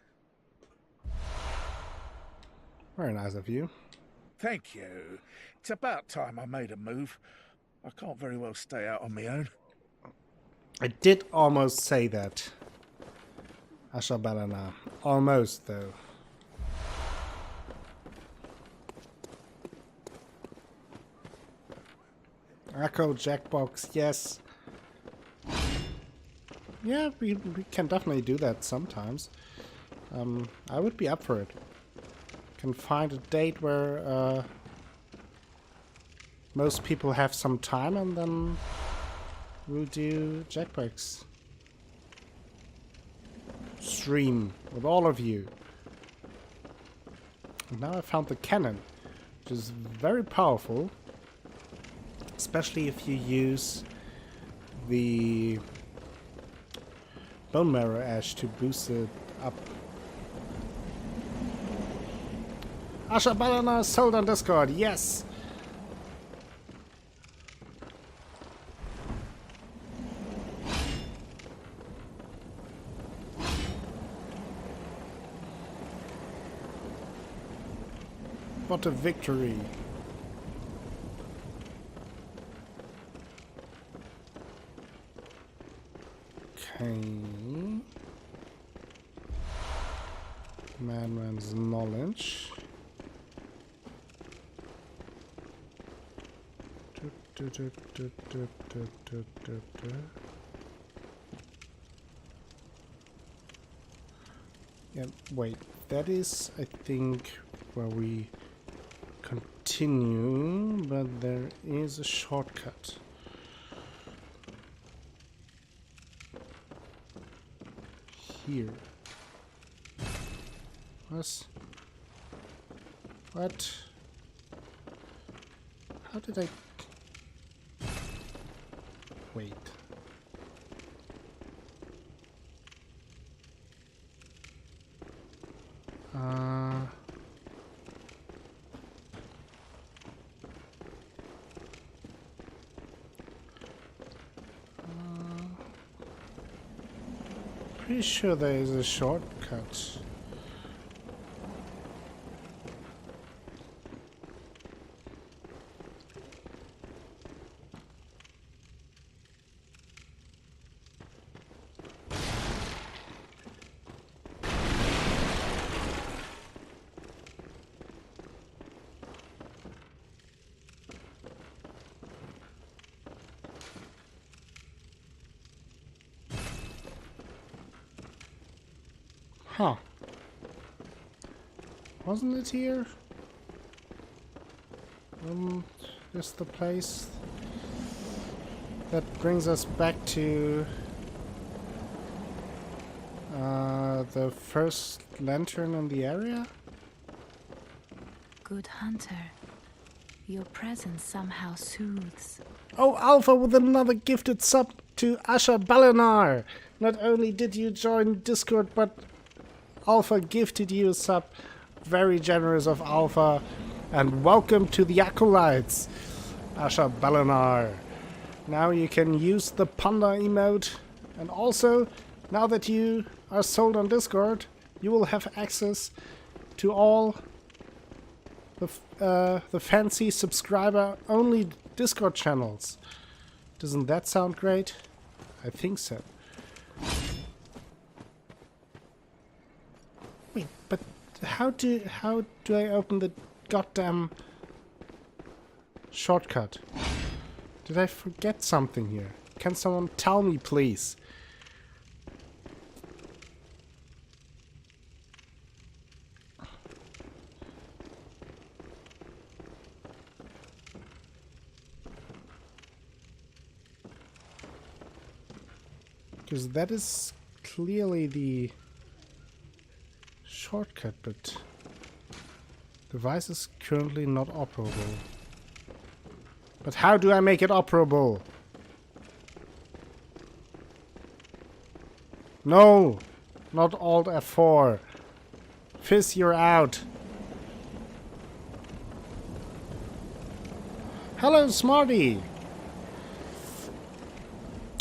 Very nice of you. Thank you. It's about time I made a move. I can't very well stay out on my own. I did almost say that. Ashabalana. Almost, though. Echo Jackbox, yes. Yeah, we can definitely do that sometimes. I would be up for it. Can find a date where most people have some time, and then we'll do Jackbox stream with all of you. And now I found the cannon, which is very powerful, especially if you use the bone marrow ash to boost it up. Asha Balana sold on Discord, yes! What a victory! Okay. Madman's knowledge. Yeah, wait. That is, I think, where we continue, but there is a shortcut. Here. What? How did I... Wait. Pretty sure there is a shortcut. Huh. Wasn't it here? Just the place that brings us back to the first lantern in the area? Good hunter. Your presence somehow soothes. Oh, Alpha with another gifted sub to Asha Balinar! Not only did you join Discord, but Alpha gifted you a sub. Very generous of Alpha. And welcome to the Acolytes, Asha Balinar. Now you can use the panda emote. And also, now that you are sold on Discord, you will have access to all the fancy subscriber-only Discord channels. Doesn't that sound great? I think so. Wait, but how do I open the goddamn shortcut? Did I forget something here? Can someone tell me, please? Because that is clearly the shortcut, but device is currently not operable. But how do I make it operable? No! Not Alt F4. Fizz, you're out. Hello, Smarty!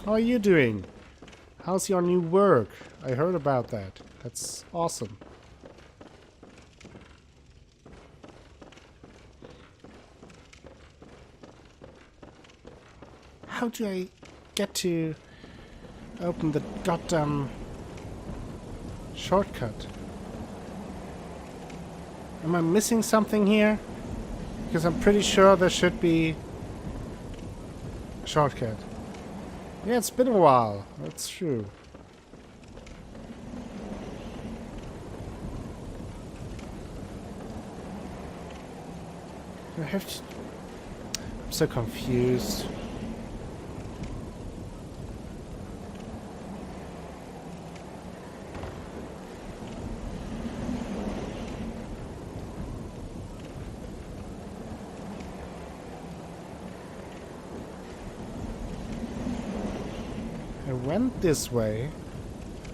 How are you doing? How's your new work? I heard about that. That's awesome. How do I get to open the goddamn shortcut? Am I missing something here? Because I'm pretty sure there should be a shortcut. Yeah, it's been a while. That's true. I have to... I'm so confused. I went this way.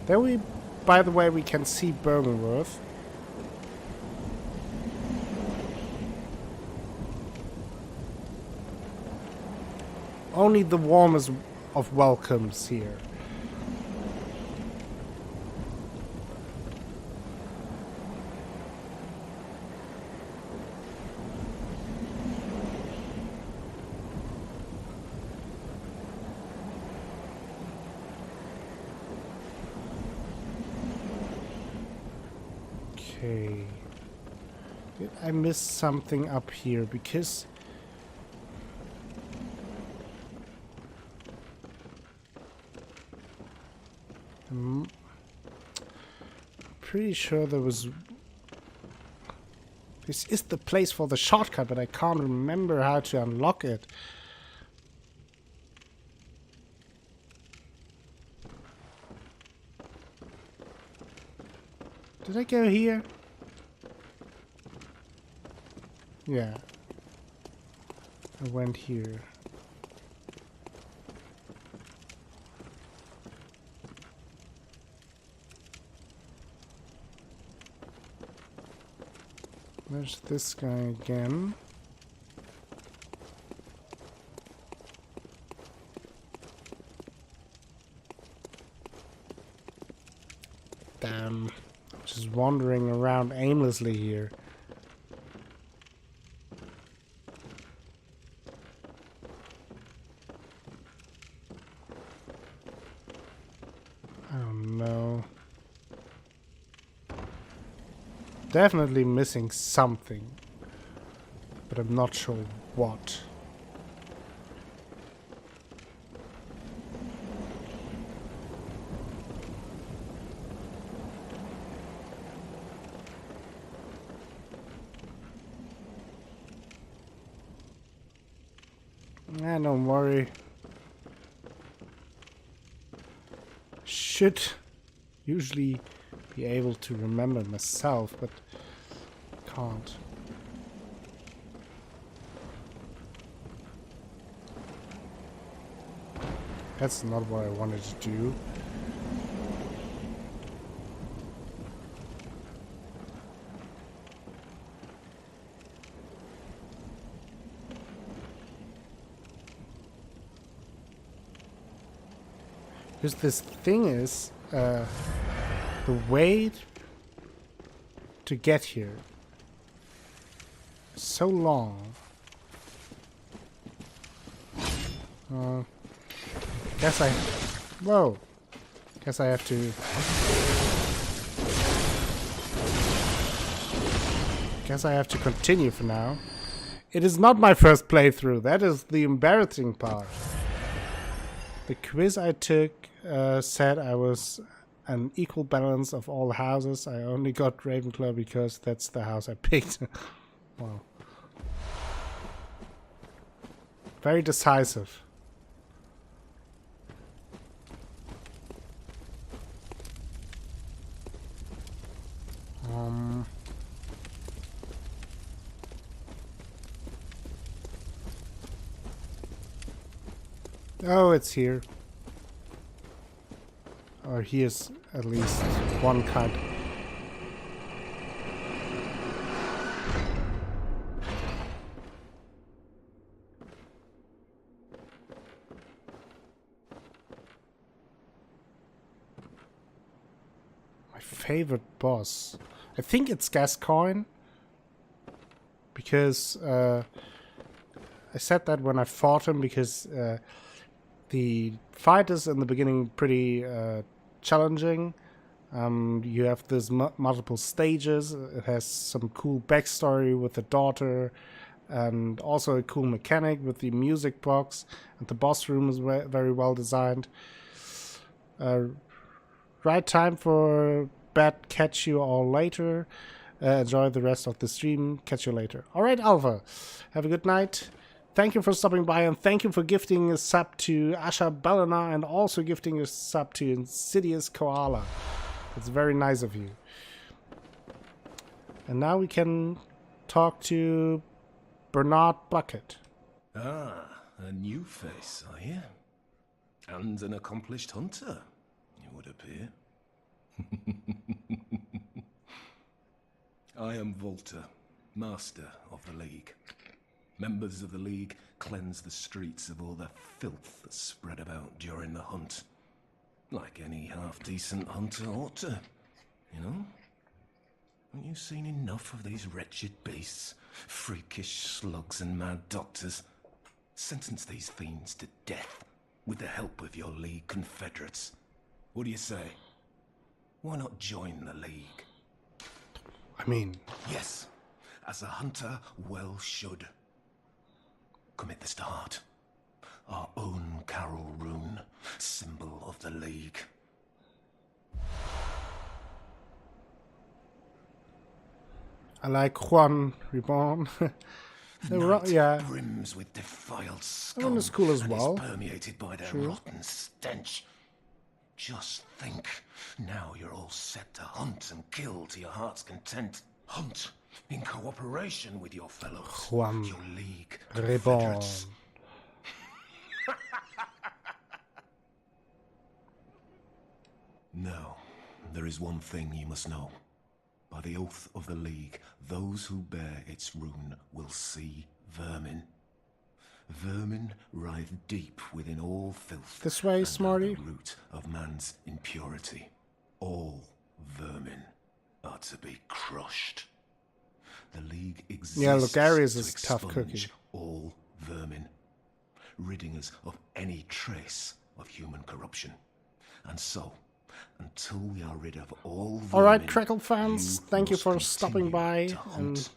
There we... By the way, we can see Bergenworth. Only the warmest of welcomes here. Okay. Did I miss something up here? Because... I'm pretty sure there was... This is the place for the shortcut, but I can't remember how to unlock it. Did I go here? Yeah. I went here. There's this guy again. Damn. Just wandering around aimlessly here. I don't know. Definitely missing something, but I'm not sure what. Don't worry. Should usually be able to remember myself, but can't. That's not what I wanted to do. Because this thing is, the way to get here is so long. Guess I have to. Guess I have to continue for now. It is not my first playthrough. That is the embarrassing part. The quiz I took said I was an equal balance of all houses. I only got Ravenclaw because that's the house I picked. Wow. Very decisive. Oh, it's here. Or here's at least one kind. My favorite boss. I think it's Gascoigne. Because I said that when I fought him because the fight is in the beginning pretty challenging. You have this multiple stages. It has some cool backstory with the daughter, and also a cool mechanic with the music box. And the boss room is very well designed. Right time for bed. Catch you all later. Enjoy the rest of the stream. Catch you later. All right, Alpha. Have a good night. Thank you for stopping by, and thank you for gifting a sub to Asha Bellina and also gifting a sub to Insidious Koala. It's very nice of you. And now we can talk to Bernard Bucket. Ah, a new face, are you? And an accomplished hunter, it would appear. I am Volta, Master of the League. Members of the League cleanse the streets of all the filth that's spread about during the hunt. Like any half-decent hunter ought to, you know? Haven't you seen enough of these wretched beasts? Freakish slugs and mad doctors. Sentence these fiends to death with the help of your League confederates. What do you say? Why not join the League? I mean... Yes, as a hunter well should. Commit this to heart. Our own Carol rune, symbol of the League. I like Juan Reborn. Yeah. Brims with defiled scum. Juan is cool as well. Is permeated by their rotten stench. Just think, now you're all set to hunt and kill to your heart's content. Hunt in cooperation with your fellows. Juan your League Reborn. No, there is one thing you must know. By the oath of the League, those who bear its rune will see vermin. Vermin writhe deep within all filth. This way, Smarty. The root of man's impurity. All vermin are to be crushed. The League exists. Yeah, Logarius to is tough cookie. All vermin, ridding us of any trace of human corruption. And so, until we are rid of all vermin, alright, Crackle fans, thank you for stopping by and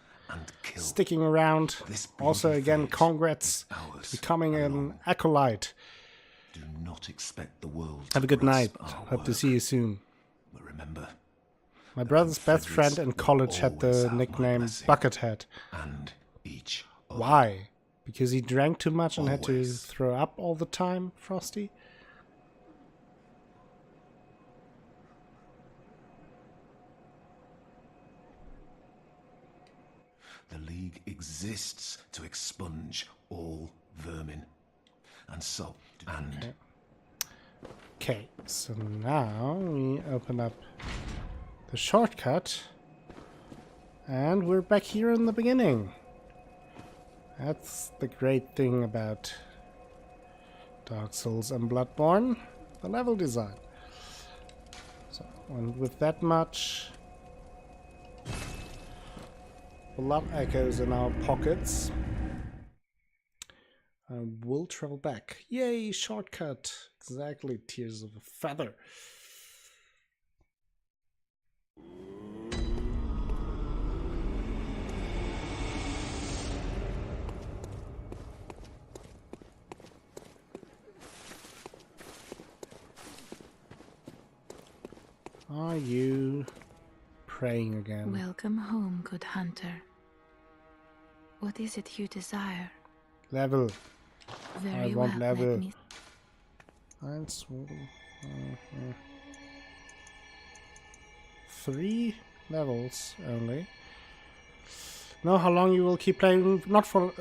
sticking around. Also, again, congrats to becoming an acolyte. Do not expect the world. Have a good night. Hope to see you soon. But remember, my brother's best friend in college had the nickname Buckethead. And each Why? Because he drank too much and had to Always. throw up all the time, Frosty? The League exists to expunge all vermin. And so, and... Okay, so now we open up the shortcut. And we're back here in the beginning. That's the great thing about Dark Souls and Bloodborne. The level design. So, and with that much blood echoes in our pockets, I will travel back. Yay, shortcut! Exactly, Tears of a Feather. Are you praying again? Welcome home, good hunter. What is it you desire? Level. Very I want well, level. let me... Three levels only. Know how long you will keep playing? Not for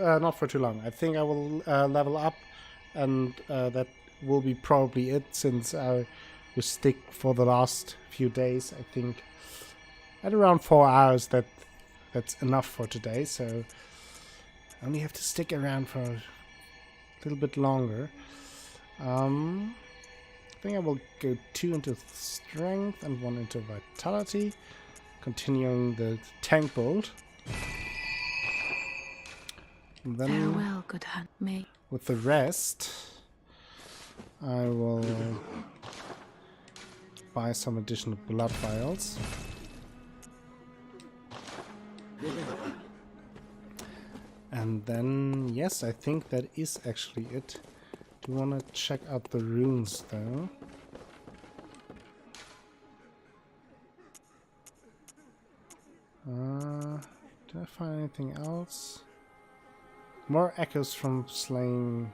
too long. I think I will level up, and that will be probably it, since I will stick for the last few days. I think at around 4 hours. That's enough for today. So I only have to stick around for a little bit longer. I think I will go 2 into strength and 1 into vitality, continuing the tank bolt. And then Farewell, good hunt, may. with the rest, I will buy some additional blood vials. And then, yes, I think that is actually it. Do you want to check out the runes, though? Did I find anything else? More echoes from slaying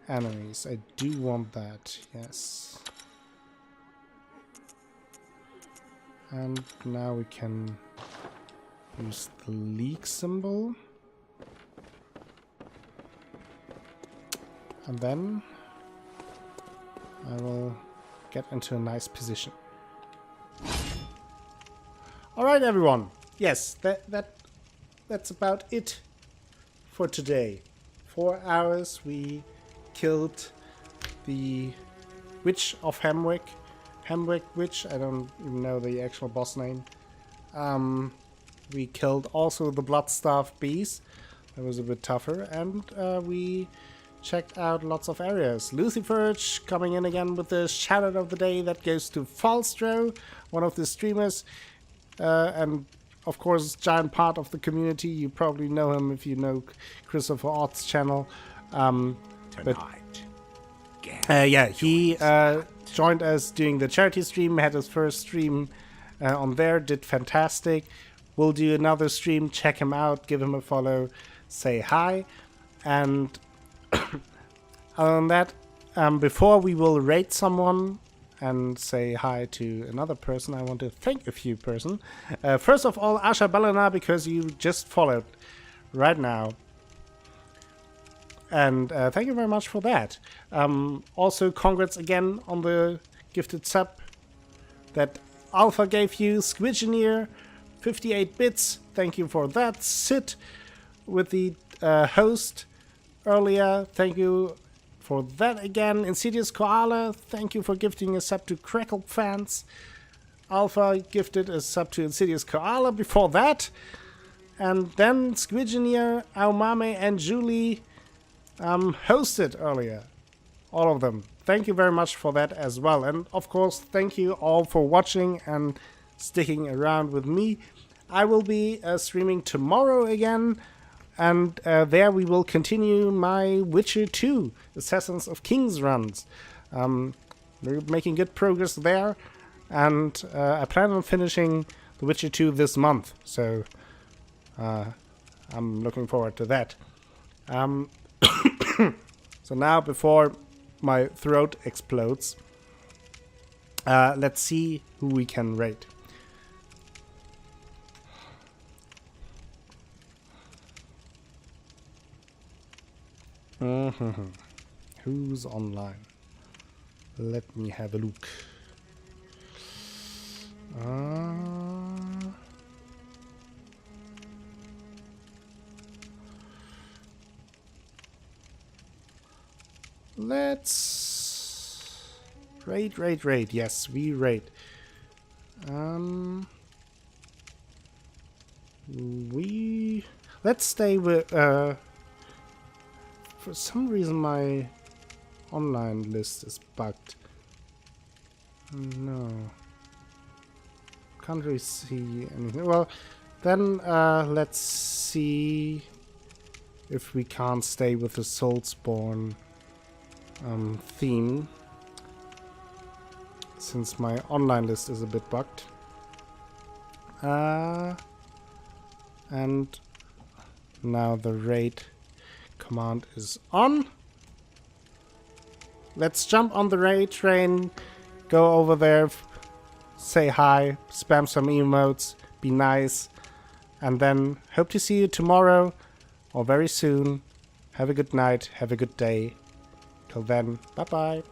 enemies. I do want that, yes. And now we can use the league symbol. And then I will get into a nice position. Alright, everyone. Yes, that's about it for today. 4 hours we killed the Witch of Hamwick. Hamwick Witch, I don't even know the actual boss name. We killed also the Bloodstaff Beast. That was a bit tougher. And we checked out lots of areas. Luciferge coming in again with the shout-out of the day. That goes to Falstro, one of the streamers. And of course, giant part of the community. You probably know him if you know Christopher Ott's channel. Yeah, he joined us doing the charity stream, had his first stream on there, did fantastic. We'll do another stream, check him out, give him a follow, say hi. And other than that, before we will rate someone and say hi to another person, I want to thank a few person. First of all, Asha Balana, because you just followed right now. And thank you very much for that. Also, congrats again on the gifted sub that Alpha gave you. Squidgeneer, 58 bits, thank you for that. Sid with the host earlier, thank you for that again. Insidious Koala, thank you for gifting a sub to Crackle fans. Alpha gifted a sub to Insidious Koala before that. And then Squidgeneer, Aumame, and Julie hosted earlier. All of them. Thank you very much for that as well. And of course, thank you all for watching and sticking around with me. I will be streaming tomorrow again. And there we will continue my Witcher 2 Assassins of Kings runs. We're making good progress there. And I plan on finishing The Witcher 2 this month. So I'm looking forward to that. So now, before my throat explodes, let's see who we can raid. Who's online? Let me have a look. Let's raid. Yes, we raid. Let's stay with. For some reason, my online list is bugged. No. Can't really see anything. Well, then let's see if we can't stay with the Soulsborne theme, since my online list is a bit bugged. And now the raid command is on. Let's jump on the raid train, go over there, say hi, spam some emotes, be nice, and then hope to see you tomorrow or very soon. Have a good night, have a good day. Till then, bye bye.